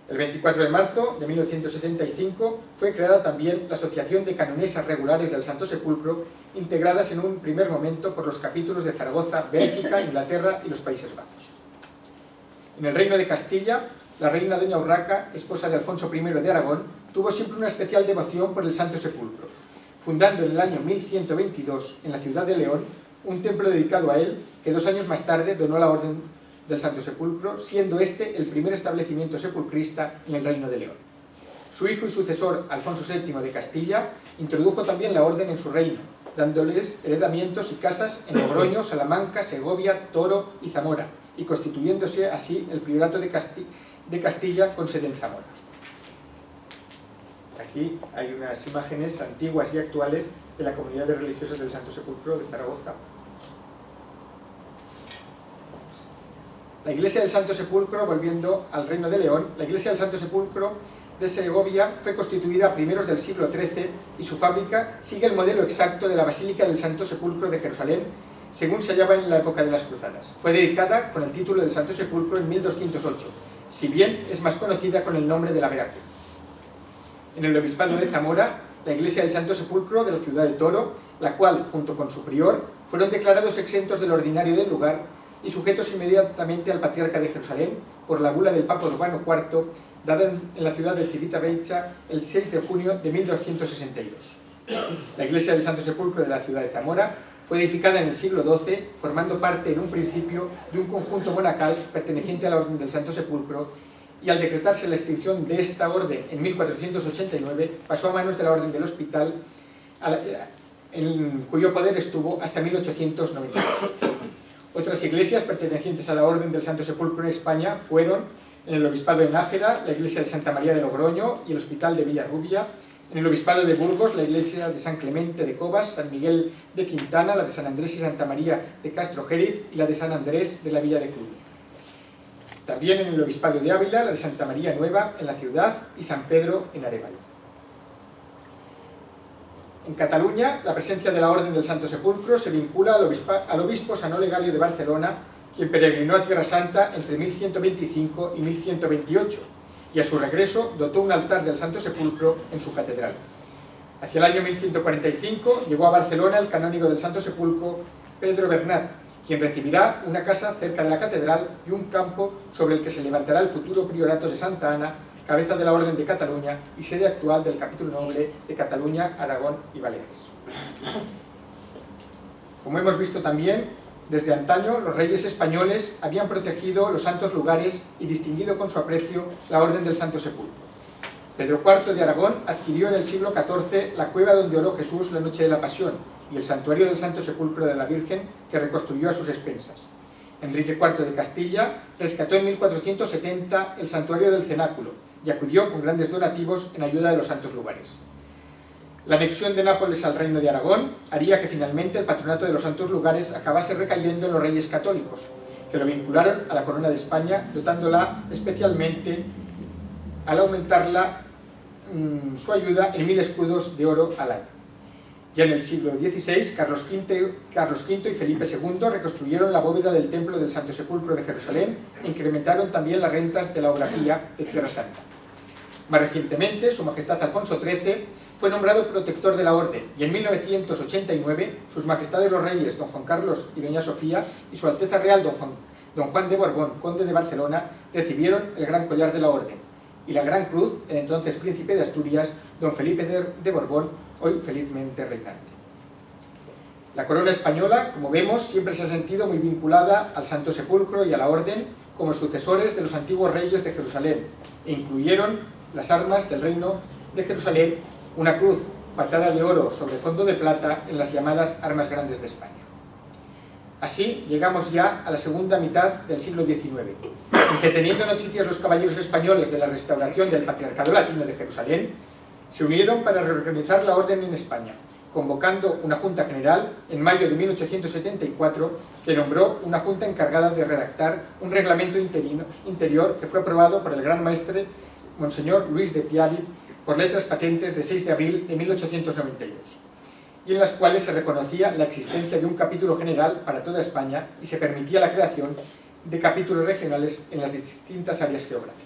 El 24 de marzo de 1975 fue creada también la Asociación de Canonesas Regulares del Santo Sepulcro, integradas en un primer momento por los capítulos de Zaragoza, Bélgica, Inglaterra y los Países Bajos. En el Reino de Castilla, la reina doña Urraca, esposa de Alfonso I de Aragón, tuvo siempre una especial devoción por el Santo Sepulcro, fundando en el año 1122, en la ciudad de León, un templo dedicado a él, que 2 años más tarde donó a la Orden del Santo Sepulcro, siendo este el primer establecimiento sepulcrista en el Reino de León. Su hijo y sucesor, Alfonso VII de Castilla, introdujo también la orden en su reino, dándoles heredamientos y casas en Logroño, Salamanca, Segovia, Toro y Zamora, y constituyéndose así el priorato de Castilla con sede en Zamora. Aquí hay unas imágenes antiguas y actuales de la comunidad de religiosos del Santo Sepulcro de Zaragoza. La Iglesia del Santo Sepulcro, volviendo al Reino de León, la Iglesia del Santo Sepulcro de Segovia fue constituida a primeros del siglo XIII y su fábrica sigue el modelo exacto de la Basílica del Santo Sepulcro de Jerusalén, según se hallaba en la época de las Cruzadas. Fue dedicada con el título del Santo Sepulcro en 1208, si bien es más conocida con el nombre de la Veracruz. En el Obispado de Zamora, la Iglesia del Santo Sepulcro de la ciudad de Toro, la cual, junto con su prior, fueron declarados exentos del ordinario del lugar y sujetos inmediatamente al Patriarca de Jerusalén por la bula del Papa Urbano IV, dada en la ciudad de Civitavecchia el 6 de junio de 1262. La Iglesia del Santo Sepulcro de la ciudad de Zamora fue edificada en el siglo XII, formando parte en un principio de un conjunto monacal perteneciente a la Orden del Santo Sepulcro, y al decretarse la extinción de esta orden en 1489, pasó a manos de la Orden del Hospital, en cuyo poder estuvo hasta 1894. Otras iglesias pertenecientes a la Orden del Santo Sepulcro en España fueron en el Obispado de Nájera, la Iglesia de Santa María de Logroño y el Hospital de Villarrubia; en el Obispado de Burgos, la Iglesia de San Clemente de Cobas, San Miguel de Quintana, la de San Andrés y Santa María de Castro Jeriz y la de San Andrés de la Villa de Cruz. También en el Obispado de Ávila, la de Santa María Nueva en la ciudad y San Pedro en Arévalo. En Cataluña, la presencia de la Orden del Santo Sepulcro se vincula al obispo San Olegario de Barcelona, quien peregrinó a Tierra Santa entre 1125 y 1128, y a su regreso dotó un altar del Santo Sepulcro en su catedral. Hacia el año 1145 llegó a Barcelona el canónigo del Santo Sepulcro, Pedro Bernat, quien recibirá una casa cerca de la catedral y un campo sobre el que se levantará el futuro priorato de Santa Ana, cabeza de la Orden de Cataluña y sede actual del capítulo noble de Cataluña, Aragón y Baleares. Como hemos visto también, desde antaño los reyes españoles habían protegido los santos lugares y distinguido con su aprecio la Orden del Santo Sepulcro. Pedro IV de Aragón adquirió en el siglo XIV la cueva donde oró Jesús la noche de la Pasión y el santuario del Santo Sepulcro de la Virgen, que reconstruyó a sus expensas. Enrique IV de Castilla rescató en 1470 el santuario del Cenáculo y acudió con grandes donativos en ayuda de los santos lugares. La anexión de Nápoles al Reino de Aragón haría que finalmente el patronato de los santos lugares acabase recayendo en los reyes católicos, que lo vincularon a la corona de España, dotándola especialmente al aumentarla su ayuda en 1000 escudos de oro al año. Ya en el siglo XVI, Carlos V y Felipe II reconstruyeron la bóveda del Templo del Santo Sepulcro de Jerusalén e incrementaron también las rentas de la obra pía de Tierra Santa. Más recientemente, Su Majestad Alfonso XIII fue nombrado protector de la Orden y en 1989 Sus Majestades los Reyes Don Juan Carlos y Doña Sofía y Su Alteza Real Don Juan de Borbón, Conde de Barcelona, recibieron el Gran Collar de la Orden y la Gran Cruz, el entonces Príncipe de Asturias, Don Felipe de Borbón, hoy felizmente reinante. La corona española, como vemos, siempre se ha sentido muy vinculada al Santo Sepulcro y a la Orden, como sucesores de los antiguos reyes de Jerusalén, e incluyeron las armas del reino de Jerusalén, una cruz patada de oro sobre fondo de plata en las llamadas armas grandes de España. Así llegamos ya a la segunda mitad del siglo XIX, en que, teniendo noticias los caballeros españoles de la restauración del Patriarcado Latino de Jerusalén, se unieron para reorganizar la orden en España, convocando una Junta General en mayo de 1874 que nombró una junta encargada de redactar un reglamento interior que fue aprobado por el gran maestre Monseñor Luis de Piari por letras patentes de 6 de abril de 1892, y en las cuales se reconocía la existencia de un capítulo general para toda España y se permitía la creación de capítulos regionales en las distintas áreas geográficas.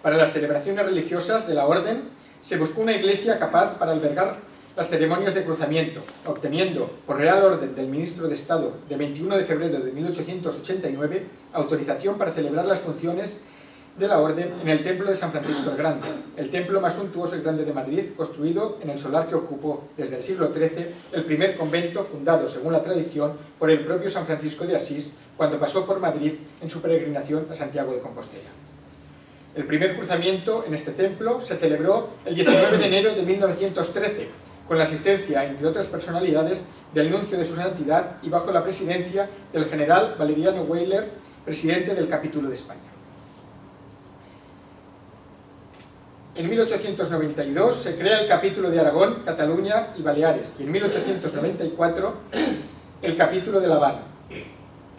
Para las celebraciones religiosas de la orden se buscó una iglesia capaz para albergar las ceremonias de cruzamiento, obteniendo, por real orden del ministro de Estado de 21 de febrero de 1889, autorización para celebrar las funciones de la orden en el templo de San Francisco el Grande, el templo más suntuoso y grande de Madrid, construido en el solar que ocupó desde el siglo XIII el primer convento fundado, según la tradición, por el propio San Francisco de Asís cuando pasó por Madrid en su peregrinación a Santiago de Compostela. El primer cruzamiento en este templo se celebró el 19 de enero de 1913, con la asistencia, entre otras personalidades, del nuncio de su santidad y bajo la presidencia del general Valeriano Weyler, presidente del capítulo de España. En 1892 se crea el capítulo de Aragón, Cataluña y Baleares, y en 1894 el capítulo de La Habana,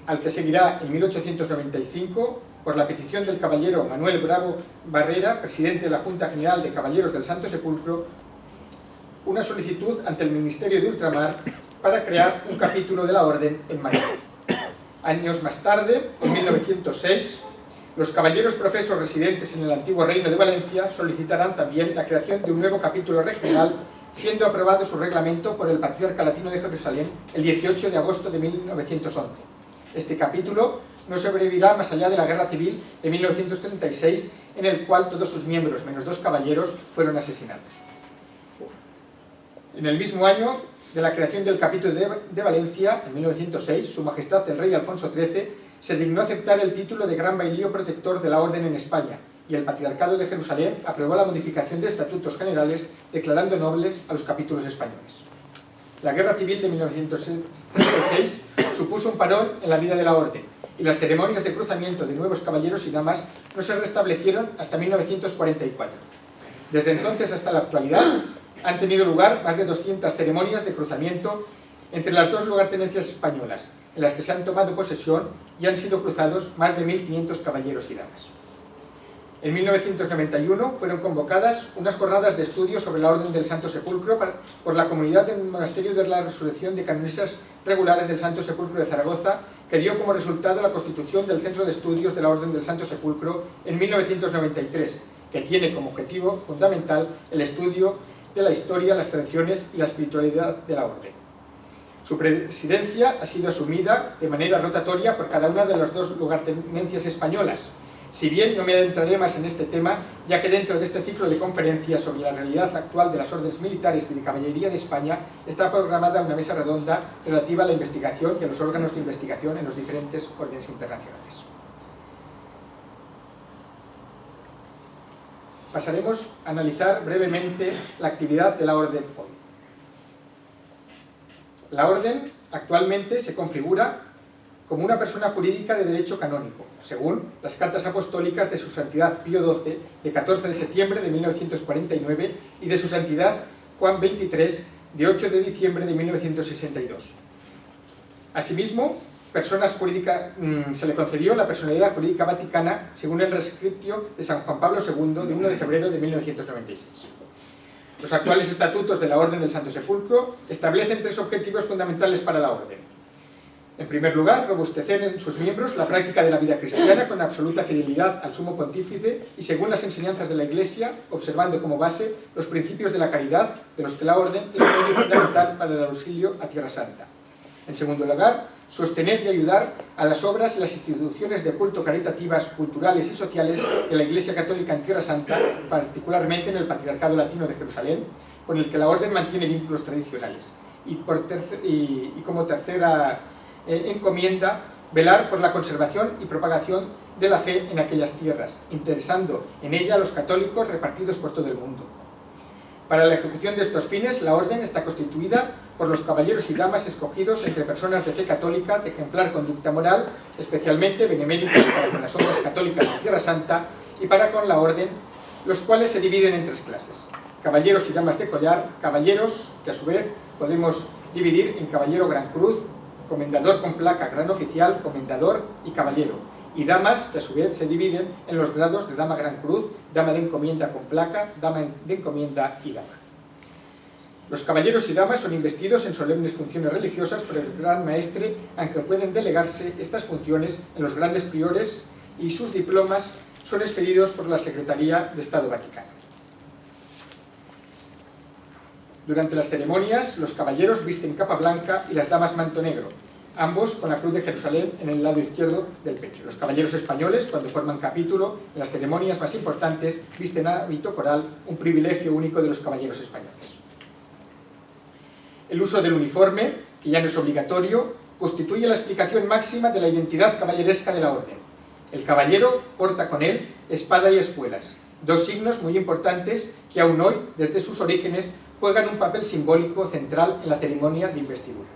al que seguirá en 1895, por la petición del caballero Manuel Bravo Barrera, presidente de la Junta General de Caballeros del Santo Sepulcro, una solicitud ante el Ministerio de Ultramar para crear un capítulo de la Orden en Madrid. Años más tarde, en 1906, los caballeros profesos residentes en el antiguo Reino de Valencia solicitarán también la creación de un nuevo capítulo regional, siendo aprobado su reglamento por el Patriarca Latino de Jerusalén el 18 de agosto de 1911. Este capítulo no sobrevivirá más allá de la Guerra Civil de 1936, en el cual todos sus miembros, menos 2 caballeros, fueron asesinados. En el mismo año de la creación del capítulo de Valencia, en 1906, Su Majestad el Rey Alfonso XIII se dignó aceptar el título de Gran Bailío Protector de la Orden en España, y el Patriarcado de Jerusalén aprobó la modificación de estatutos generales declarando nobles a los capítulos españoles. La Guerra Civil de 1936 supuso un parón en la vida de la Orden, y las ceremonias de cruzamiento de nuevos caballeros y damas no se restablecieron hasta 1944. Desde entonces hasta la actualidad han tenido lugar más de 200 ceremonias de cruzamiento entre las 2 lugartenencias españolas, en las que se han tomado posesión y han sido cruzados más de 1.500 caballeros y damas. En 1991 fueron convocadas unas jornadas de estudio sobre la Orden del Santo Sepulcro por la comunidad del Monasterio de la Resurrección de Canonisas Regulares del Santo Sepulcro de Zaragoza, que dio como resultado la constitución del Centro de Estudios de la Orden del Santo Sepulcro en 1993, que tiene como objetivo fundamental el estudio de la historia, las tradiciones y la espiritualidad de la Orden. Su presidencia ha sido asumida de manera rotatoria por cada una de las 2 lugartenencias españolas. Si bien no me adentraré más en este tema, ya que dentro de este ciclo de conferencias sobre la realidad actual de las órdenes militares y de caballería de España está programada una mesa redonda relativa a la investigación y a los órganos de investigación en los diferentes órdenes internacionales. Pasaremos a analizar brevemente la actividad de la Orden hoy. La Orden actualmente se configura como una persona jurídica de derecho canónico, según las cartas apostólicas de su Santidad Pío XII de 14 de septiembre de 1949 y de su Santidad Juan XXIII de 8 de diciembre de 1962. Asimismo, se le concedió la personalidad jurídica vaticana según el rescriptio de San Juan Pablo II de 1 de febrero de 1996. Los actuales estatutos de la Orden del Santo Sepulcro establecen 3 objetivos fundamentales para la Orden. En primer lugar, robustecer en sus miembros la práctica de la vida cristiana con absoluta fidelidad al Sumo Pontífice y según las enseñanzas de la Iglesia, observando como base los principios de la caridad, de los que la Orden es un medio fundamental para el auxilio a Tierra Santa. En segundo lugar, sostener y ayudar a las obras y las instituciones de culto caritativas, culturales y sociales de la Iglesia Católica en Tierra Santa, particularmente en el Patriarcado Latino de Jerusalén, con el que la Orden mantiene vínculos tradicionales. y como tercera encomienda, velar por la conservación y propagación de la fe en aquellas tierras, interesando en ella a los católicos repartidos por todo el mundo. Para la ejecución de estos fines, la Orden está constituida por los caballeros y damas escogidos entre personas de fe católica de ejemplar conducta moral, especialmente beneméritas para con las obras católicas de Tierra Santa y para con la Orden, los cuales se dividen en tres clases: caballeros y damas de collar, caballeros que a su vez podemos dividir en caballero gran cruz, comendador con placa gran oficial, comendador y caballero, y damas que a su vez se dividen en los grados de dama gran cruz, dama de encomienda con placa, dama de encomienda y dama. Los caballeros y damas son investidos en solemnes funciones religiosas por el gran maestre, aunque pueden delegarse estas funciones en los grandes priores, y sus diplomas son expedidos por la Secretaría de Estado Vaticano. Durante las ceremonias, los caballeros visten capa blanca y las damas manto negro, ambos con la cruz de Jerusalén en el lado izquierdo del pecho. Los caballeros españoles, cuando forman capítulo, en las ceremonias más importantes, visten hábito coral, un privilegio único de los caballeros españoles. El uso del uniforme, que ya no es obligatorio, constituye la explicación máxima de la identidad caballeresca de la Orden. El caballero porta con él espada y espuelas, dos signos muy importantes que aún hoy, desde sus orígenes, juegan un papel simbólico central en la ceremonia de investidura.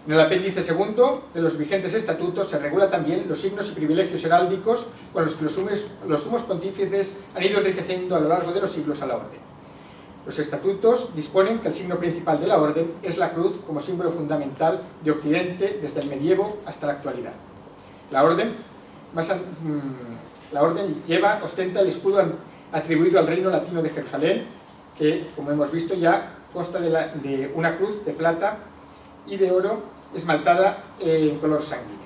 En el apéndice segundo de los vigentes estatutos se regula también los signos y privilegios heráldicos con los que los sumos pontífices han ido enriqueciendo a lo largo de los siglos a la Orden. Los estatutos disponen que el signo principal de la Orden es la cruz como símbolo fundamental de Occidente desde el medievo hasta la actualidad. La Orden ostenta el escudo atribuido al Reino Latino de Jerusalén, que, como hemos visto ya, consta de una cruz de plata y de oro esmaltada en color sanguíneo.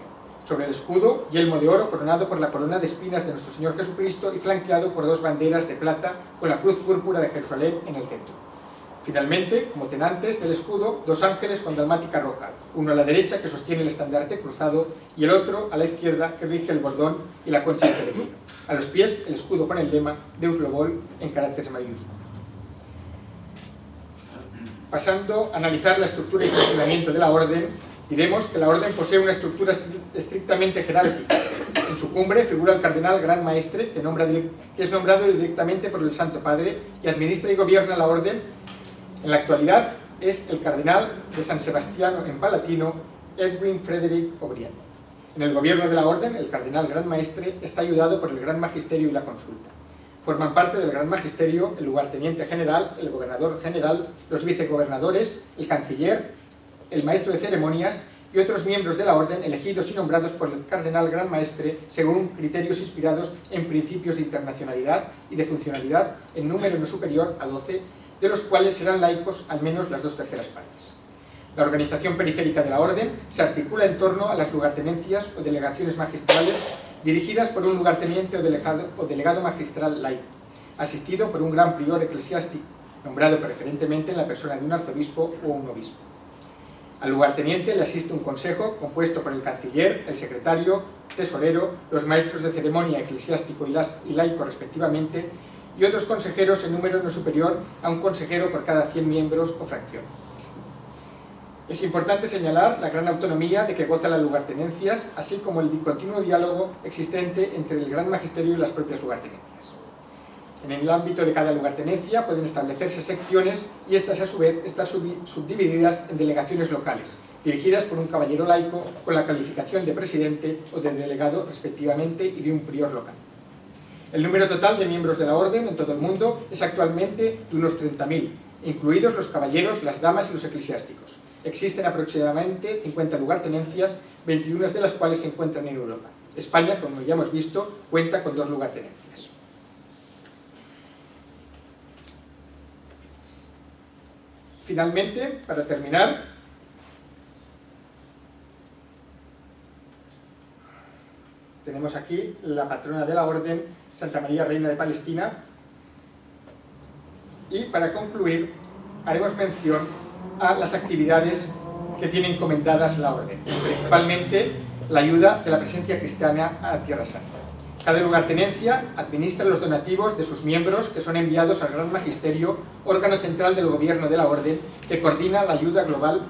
Sobre el escudo, yelmo de oro coronado por la corona de espinas de nuestro Señor Jesucristo y flanqueado por dos banderas de plata con la cruz púrpura de Jerusalén en el centro. Finalmente, como tenantes del escudo, dos ángeles con dalmática roja, uno a la derecha que sostiene el estandarte cruzado y el otro a la izquierda que rige el bordón y la concha del peregrino. A los pies, el escudo con el lema Deus lo vol en caracteres mayúsculos. Pasando a analizar la estructura y funcionamiento de la Orden, diremos que la Orden posee una estructura estrictamente jerárquica. En su cumbre figura el cardenal Gran Maestre, que es nombrado directamente por el Santo Padre y administra y gobierna la Orden. En la actualidad es el cardenal de San Sebastiano en Palatino, Edwin Frederick O'Brien. En el gobierno de la Orden, el cardenal Gran Maestre está ayudado por el Gran Magisterio y la Consulta. Forman parte del Gran Magisterio el lugarteniente general, el gobernador general, los vicegobernadores, el canciller, el maestro de ceremonias y otros miembros de la Orden elegidos y nombrados por el cardenal Gran Maestre según criterios inspirados en principios de internacionalidad y de funcionalidad en número no superior a 12, de los cuales serán laicos al menos las 2/3 partes. La organización periférica de la Orden se articula en torno a las lugartenencias o delegaciones magistrales dirigidas por un lugarteniente o delegado magistral laico, asistido por un gran prior eclesiástico, nombrado preferentemente en la persona de un arzobispo o un obispo. Al lugarteniente le asiste un consejo compuesto por el canciller, el secretario, tesorero, los maestros de ceremonia eclesiástico y laico respectivamente, y otros consejeros en número no superior a un consejero por cada 100 miembros o fracción. Es importante señalar la gran autonomía de que gozan las lugartenencias, así como el continuo diálogo existente entre el Gran Magisterio y las propias lugartenencias. En el ámbito de cada lugartenencia pueden establecerse secciones y estas a su vez están subdivididas en delegaciones locales, dirigidas por un caballero laico con la calificación de presidente o de delegado respectivamente y de un prior local. El número total de miembros de la Orden en todo el mundo es actualmente de unos 30.000, incluidos los caballeros, las damas y los eclesiásticos. Existen aproximadamente 50 lugartenencias, 21 de las cuales se encuentran en Europa. España, como ya hemos visto, cuenta con 2 lugartenencias. Finalmente, para terminar, tenemos aquí la patrona de la Orden, Santa María Reina de Palestina, y para concluir haremos mención a las actividades que tiene encomendadas la Orden, principalmente la ayuda de la presencia cristiana a Tierra Santa. Cada lugartenencia administra los donativos de sus miembros, que son enviados al Gran Magisterio, órgano central del gobierno de la Orden, que coordina la ayuda global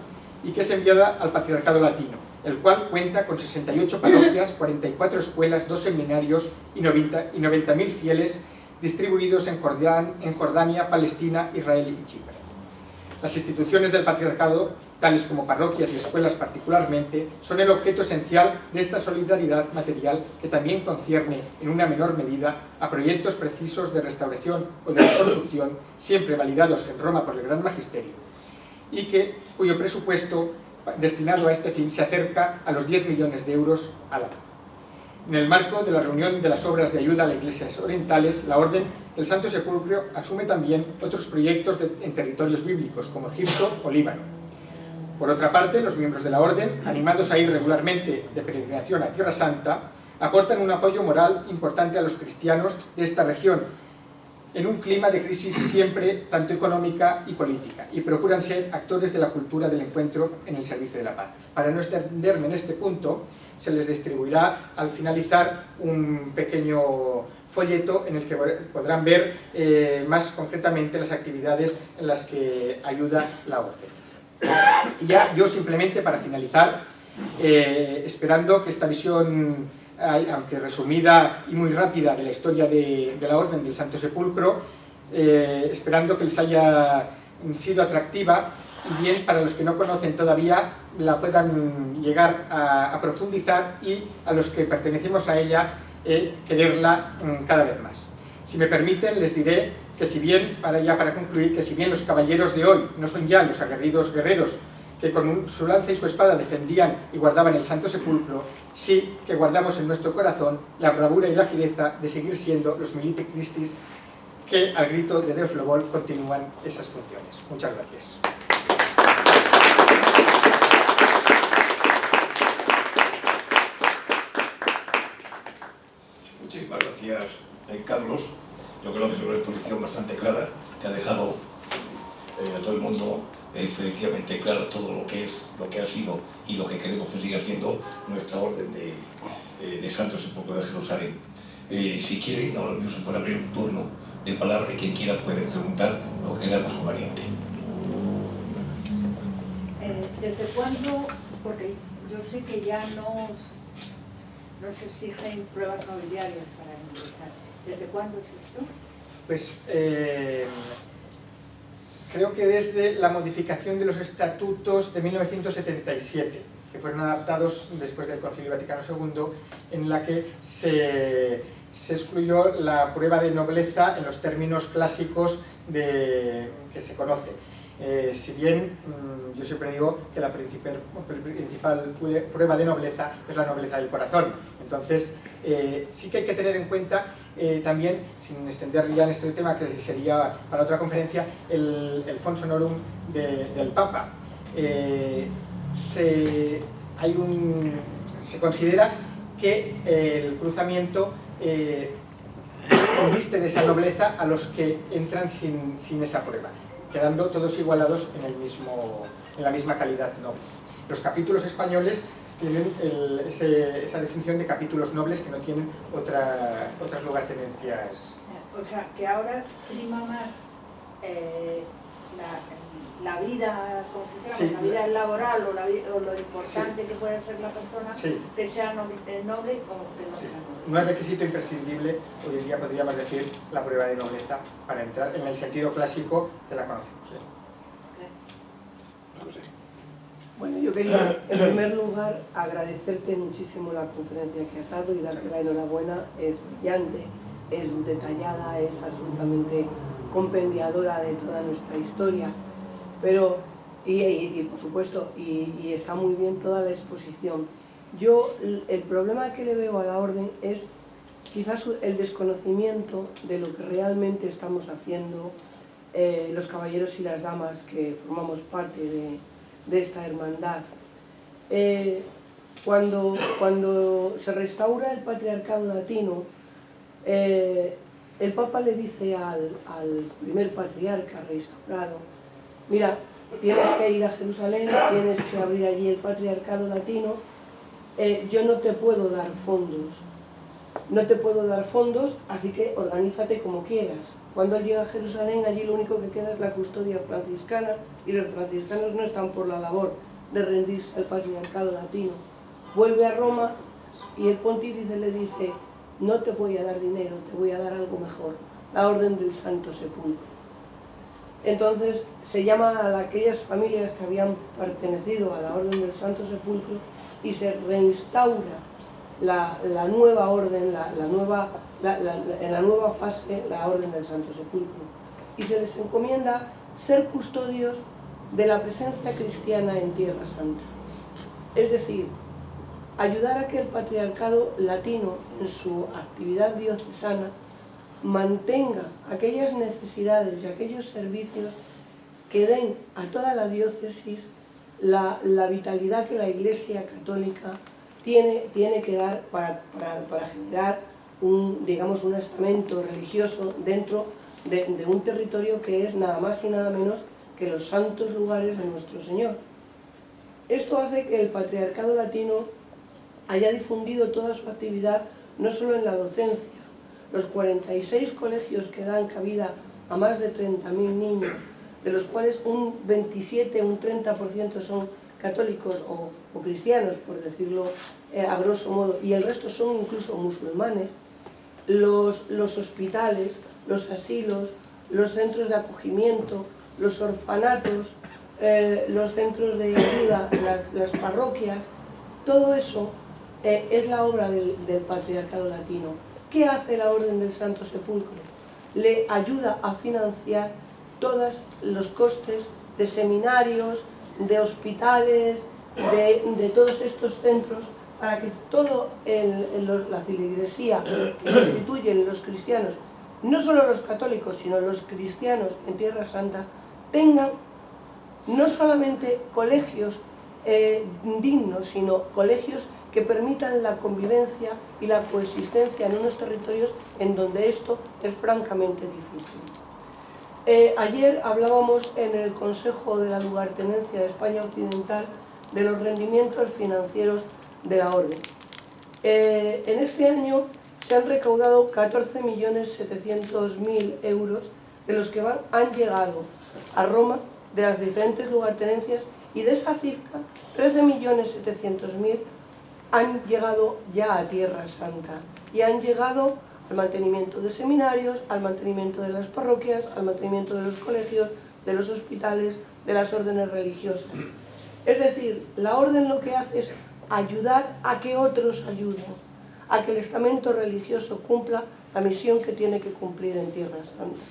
y que es enviada al Patriarcado Latino, el cual cuenta con 68 parroquias, 44 escuelas, 2 seminarios y 90.000 fieles distribuidos en Jordania, Palestina, Israel y Chipre. Las instituciones del Patriarcado, tales como parroquias y escuelas particularmente, son el objeto esencial de esta solidaridad material que también concierne, en una menor medida, a proyectos precisos de restauración o de reconstrucción, siempre validados en Roma por el Gran Magisterio, y cuyo presupuesto destinado a este fin se acerca a los 10 millones de euros al año. En el marco de la reunión de las obras de ayuda a las iglesias orientales, la Orden del Santo Sepulcro asume también otros proyectos en territorios bíblicos, como Egipto o Líbano. Por otra parte, los miembros de la Orden, animados a ir regularmente de peregrinación a Tierra Santa, aportan un apoyo moral importante a los cristianos de esta región, en un clima de crisis siempre tanto económica y política, y procuran ser actores de la cultura del encuentro en el servicio de la paz. Para no extenderme en este punto, se les distribuirá al finalizar un pequeño folleto en el que podrán ver más concretamente las actividades en las que ayuda la Orden. Y ya yo simplemente para finalizar, esperando que esta visión, aunque resumida y muy rápida, de la historia de la Orden del Santo Sepulcro, esperando que les haya sido atractiva, y bien para los que no conocen todavía la puedan llegar a profundizar, y a los que pertenecemos a ella quererla cada vez más. Si me permiten, les diré que si bien, para concluir, que si bien los caballeros de hoy no son ya los aguerridos guerreros que con su lanza y su espada defendían y guardaban el Santo Sepulcro, sí que guardamos en nuestro corazón la bravura y la fiereza de seguir siendo los Milite Christis que, al grito de Deus lo vol, continúan esas funciones. Muchas gracias. Muchísimas gracias, Carlos. Yo creo que es una exposición bastante clara, que ha dejado a todo el mundo efectivamente claro todo lo que ha sido y lo que queremos que siga siendo nuestra Orden de Santo Sepulcro de Jerusalén. Si quieren, ahora mismo se puede abrir un turno de palabra y quien quiera puede preguntar lo que era más conveniente. ¿Desde cuándo? Porque yo sé que ya no se exigen pruebas nobiliarias para ingresar. ¿Desde cuándo es esto? Pues creo que desde la modificación de los estatutos de 1977, que fueron adaptados después del Concilio Vaticano II, en la que se excluyó la prueba de nobleza en los términos clásicos que se conoce. Si bien yo siempre digo que la principal prueba de nobleza es la nobleza del corazón. Entonces, sí que hay que tener en cuenta también, sin extender ya en este tema, que sería para otra conferencia, el Fons Honorum del Papa. Se considera que el cruzamiento conviste de esa nobleza a los que entran sin esa prueba, quedando todos igualados en la misma calidad noble. Los capítulos españoles tienen esa definición de capítulos nobles que no tienen otras lugartenencias. O sea, que ahora prima más la vida, como si dijéramos, Sí, la vida laboral o lo importante sí, que puede ser la persona, sí, que sea noble o que no sí. sea noble. No es requisito imprescindible, hoy en día podríamos decir, la prueba de nobleza para entrar en el sentido clásico que la conocemos. No sé. Bueno, yo quería, en primer lugar, agradecerte muchísimo la conferencia que has dado y darte la enhorabuena. Es brillante, es detallada, es absolutamente compendiadora de toda nuestra historia. Pero, y por supuesto, y está muy bien toda la exposición. Yo, el problema que le veo a la Orden es quizás el desconocimiento de lo que realmente estamos haciendo los caballeros y las damas que formamos parte de esta hermandad. Cuando se restaura el Patriarcado Latino, el Papa le dice al primer patriarca restaurado: mira, tienes que ir a Jerusalén, tienes que abrir allí el Patriarcado Latino, yo no te puedo dar fondos no te puedo dar fondos, así que organízate como quieras. Cuando él llega a Jerusalén, allí lo único que queda es la custodia franciscana, y los franciscanos no están por la labor de rendirse al patriarcado latino. Vuelve a Roma y el pontífice le dice: no te voy a dar dinero, te voy a dar algo mejor, la Orden del Santo Sepulcro. Entonces se llama a aquellas familias que habían pertenecido a la Orden del Santo Sepulcro y se reinstaura la nueva orden, en la nueva fase, la Orden del Santo Sepulcro. Y se les encomienda ser custodios de la presencia cristiana en Tierra Santa. Es decir, ayudar a que el patriarcado latino, en su actividad diocesana, mantenga aquellas necesidades y aquellos servicios que den a toda la diócesis la vitalidad que la Iglesia católica tiene que dar para generar un estamento religioso dentro de un territorio que es nada más y nada menos que los santos lugares de nuestro Señor. Esto hace que el patriarcado latino haya difundido toda su actividad no solo en la docencia. Los 46 colegios que dan cabida a más de 30.000 niños, de los cuales un 27, un 30% son católicos o cristianos, por decirlo a grosso modo, y el resto son incluso musulmanes, los hospitales, los asilos, los centros de acogimiento, los orfanatos, los centros de ayuda, las parroquias, todo eso es la obra del patriarcado latino. ¿Qué hace la Orden del Santo Sepulcro? Le ayuda a financiar todos los costes de seminarios, de hospitales, de todos estos centros, para que toda la feligresía que constituyen los cristianos, no solo los católicos, sino los cristianos en Tierra Santa, tengan no solamente colegios dignos, sino colegios que permitan la convivencia y la coexistencia en unos territorios en donde esto es francamente difícil. Ayer hablábamos en el Consejo de la Lugartenencia de España Occidental de los rendimientos financieros de la Orden. En este año se han recaudado 14.700.000 euros, de los que han llegado a Roma de las diferentes lugartenencias, y de esa cifra 13.700.000 han llegado ya a Tierra Santa y han llegado al mantenimiento de seminarios, al mantenimiento de las parroquias, al mantenimiento de los colegios, de los hospitales, de las órdenes religiosas. Es decir, la orden lo que hace es ayudar a que otros ayuden, a que el estamento religioso cumpla la misión que tiene que cumplir en Tierra Santa.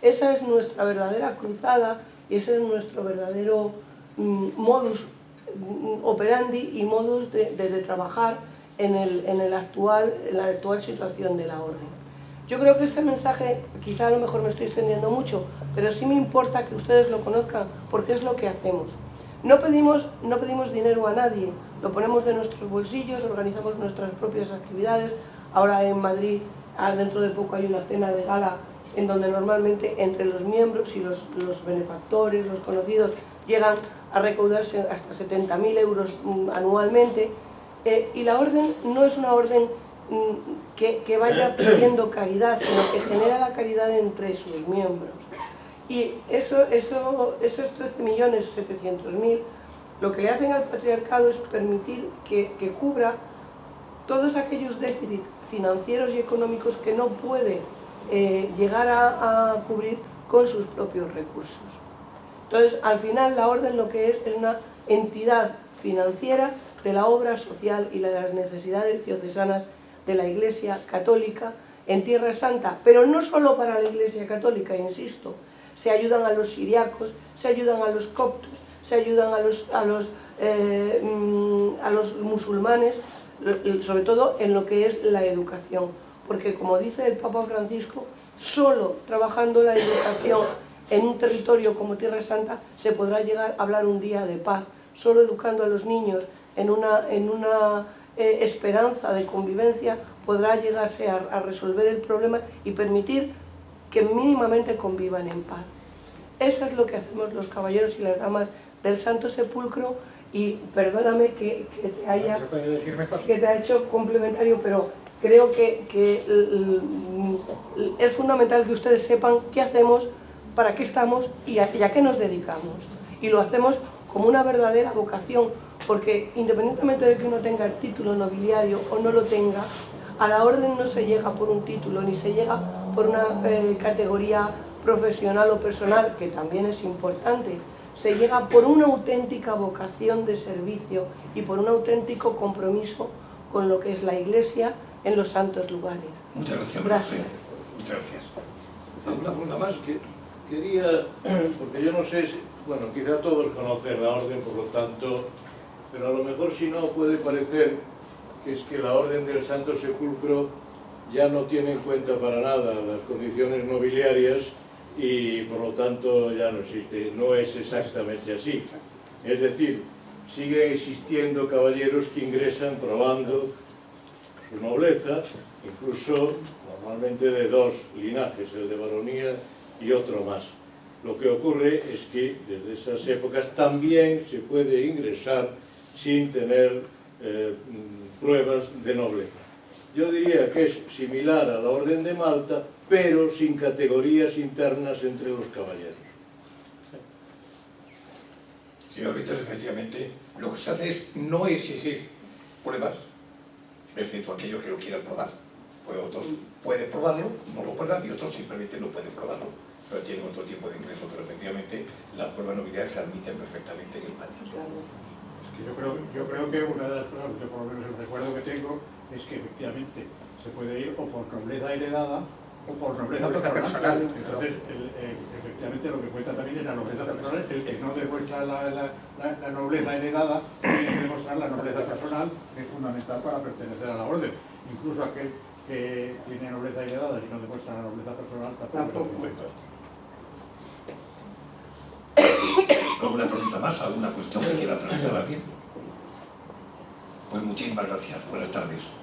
Esa es nuestra verdadera cruzada y ese es nuestro verdadero modus operandi y modus de trabajar en la actual situación de la orden. Yo creo que este mensaje, quizá a lo mejor me estoy extendiendo mucho, pero sí me importa que ustedes lo conozcan, porque es lo que hacemos. No pedimos dinero a nadie, lo ponemos de nuestros bolsillos, organizamos nuestras propias actividades. Ahora en Madrid, dentro de poco, hay una cena de gala en donde normalmente entre los miembros y los benefactores, los conocidos, llegan a recaudarse hasta 70.000 euros anualmente, y la orden no es una orden que vaya pidiendo caridad, sino que genera la caridad entre sus miembros. Y esos 13.700.000 lo que le hacen al patriarcado es permitir que cubra todos aquellos déficits financieros y económicos que no puede llegar a cubrir con sus propios recursos. Entonces, al final, la orden lo que es una entidad financiera de la obra social y de las necesidades diocesanas de la Iglesia Católica en Tierra Santa, pero no solo para la Iglesia Católica, insisto. Se ayudan a los siriacos, se ayudan a los coptos, se ayudan a los musulmanes, sobre todo en lo que es la educación. Porque, como dice el Papa Francisco, solo trabajando la educación en un territorio como Tierra Santa se podrá llegar a hablar un día de paz. Solo educando a los niños en una esperanza de convivencia podrá llegarse a resolver el problema y permitir que mínimamente convivan en paz. Eso es lo que hacemos los caballeros y las damas del Santo Sepulcro, y perdóname que te haya hecho complementario, pero creo que es fundamental que ustedes sepan qué hacemos, para qué estamos y a qué nos dedicamos. Y lo hacemos como una verdadera vocación, porque independientemente de que uno tenga el título nobiliario o no lo tenga, a la orden no se llega por un título, ni se llega por una categoría profesional o personal, que también es importante. Se llega por una auténtica vocación de servicio y por un auténtico compromiso con lo que es la Iglesia en los santos lugares. Muchas gracias. Gracias. Muchas gracias. ¿Alguna pregunta más? Quería, porque yo no sé, bueno, quizá todos conocen la orden, por lo tanto, pero a lo mejor si no puede parecer que es que la orden del Santo Sepulcro ya no tiene en cuenta para nada las condiciones nobiliarias y por lo tanto ya no existe. No es exactamente así. Es decir, siguen existiendo caballeros que ingresan probando su nobleza, incluso normalmente de dos linajes, el de baronía y otro más. Lo que ocurre es que desde esas épocas también se puede ingresar sin tener pruebas de nobleza. Yo diría que es similar a la Orden de Malta, pero sin categorías internas entre los caballeros. Señor Víctor, efectivamente, lo que se hace es no exigir pruebas, excepto aquellos que lo quieran probar. Pues otros pueden probarlo, no lo pueden, y otros simplemente no pueden probarlo, pero tienen otro tipo de ingreso. Pero efectivamente, las pruebas nobiliarias se admiten perfectamente en España. Claro. Yo creo que una de las cosas, yo por lo menos el recuerdo que tengo, es que efectivamente se puede ir o por nobleza heredada o por nobleza personal. Entonces, efectivamente lo que cuenta también es la nobleza personal. El que no demuestra la nobleza heredada tiene que demostrar la nobleza personal, que es fundamental para pertenecer a la orden. Incluso aquel que tiene nobleza heredada y no demuestra la nobleza personal tampoco. ¿Alguna pregunta más? ¿Alguna cuestión que quiera preguntar a alguien? Pues muchísimas gracias. Buenas tardes.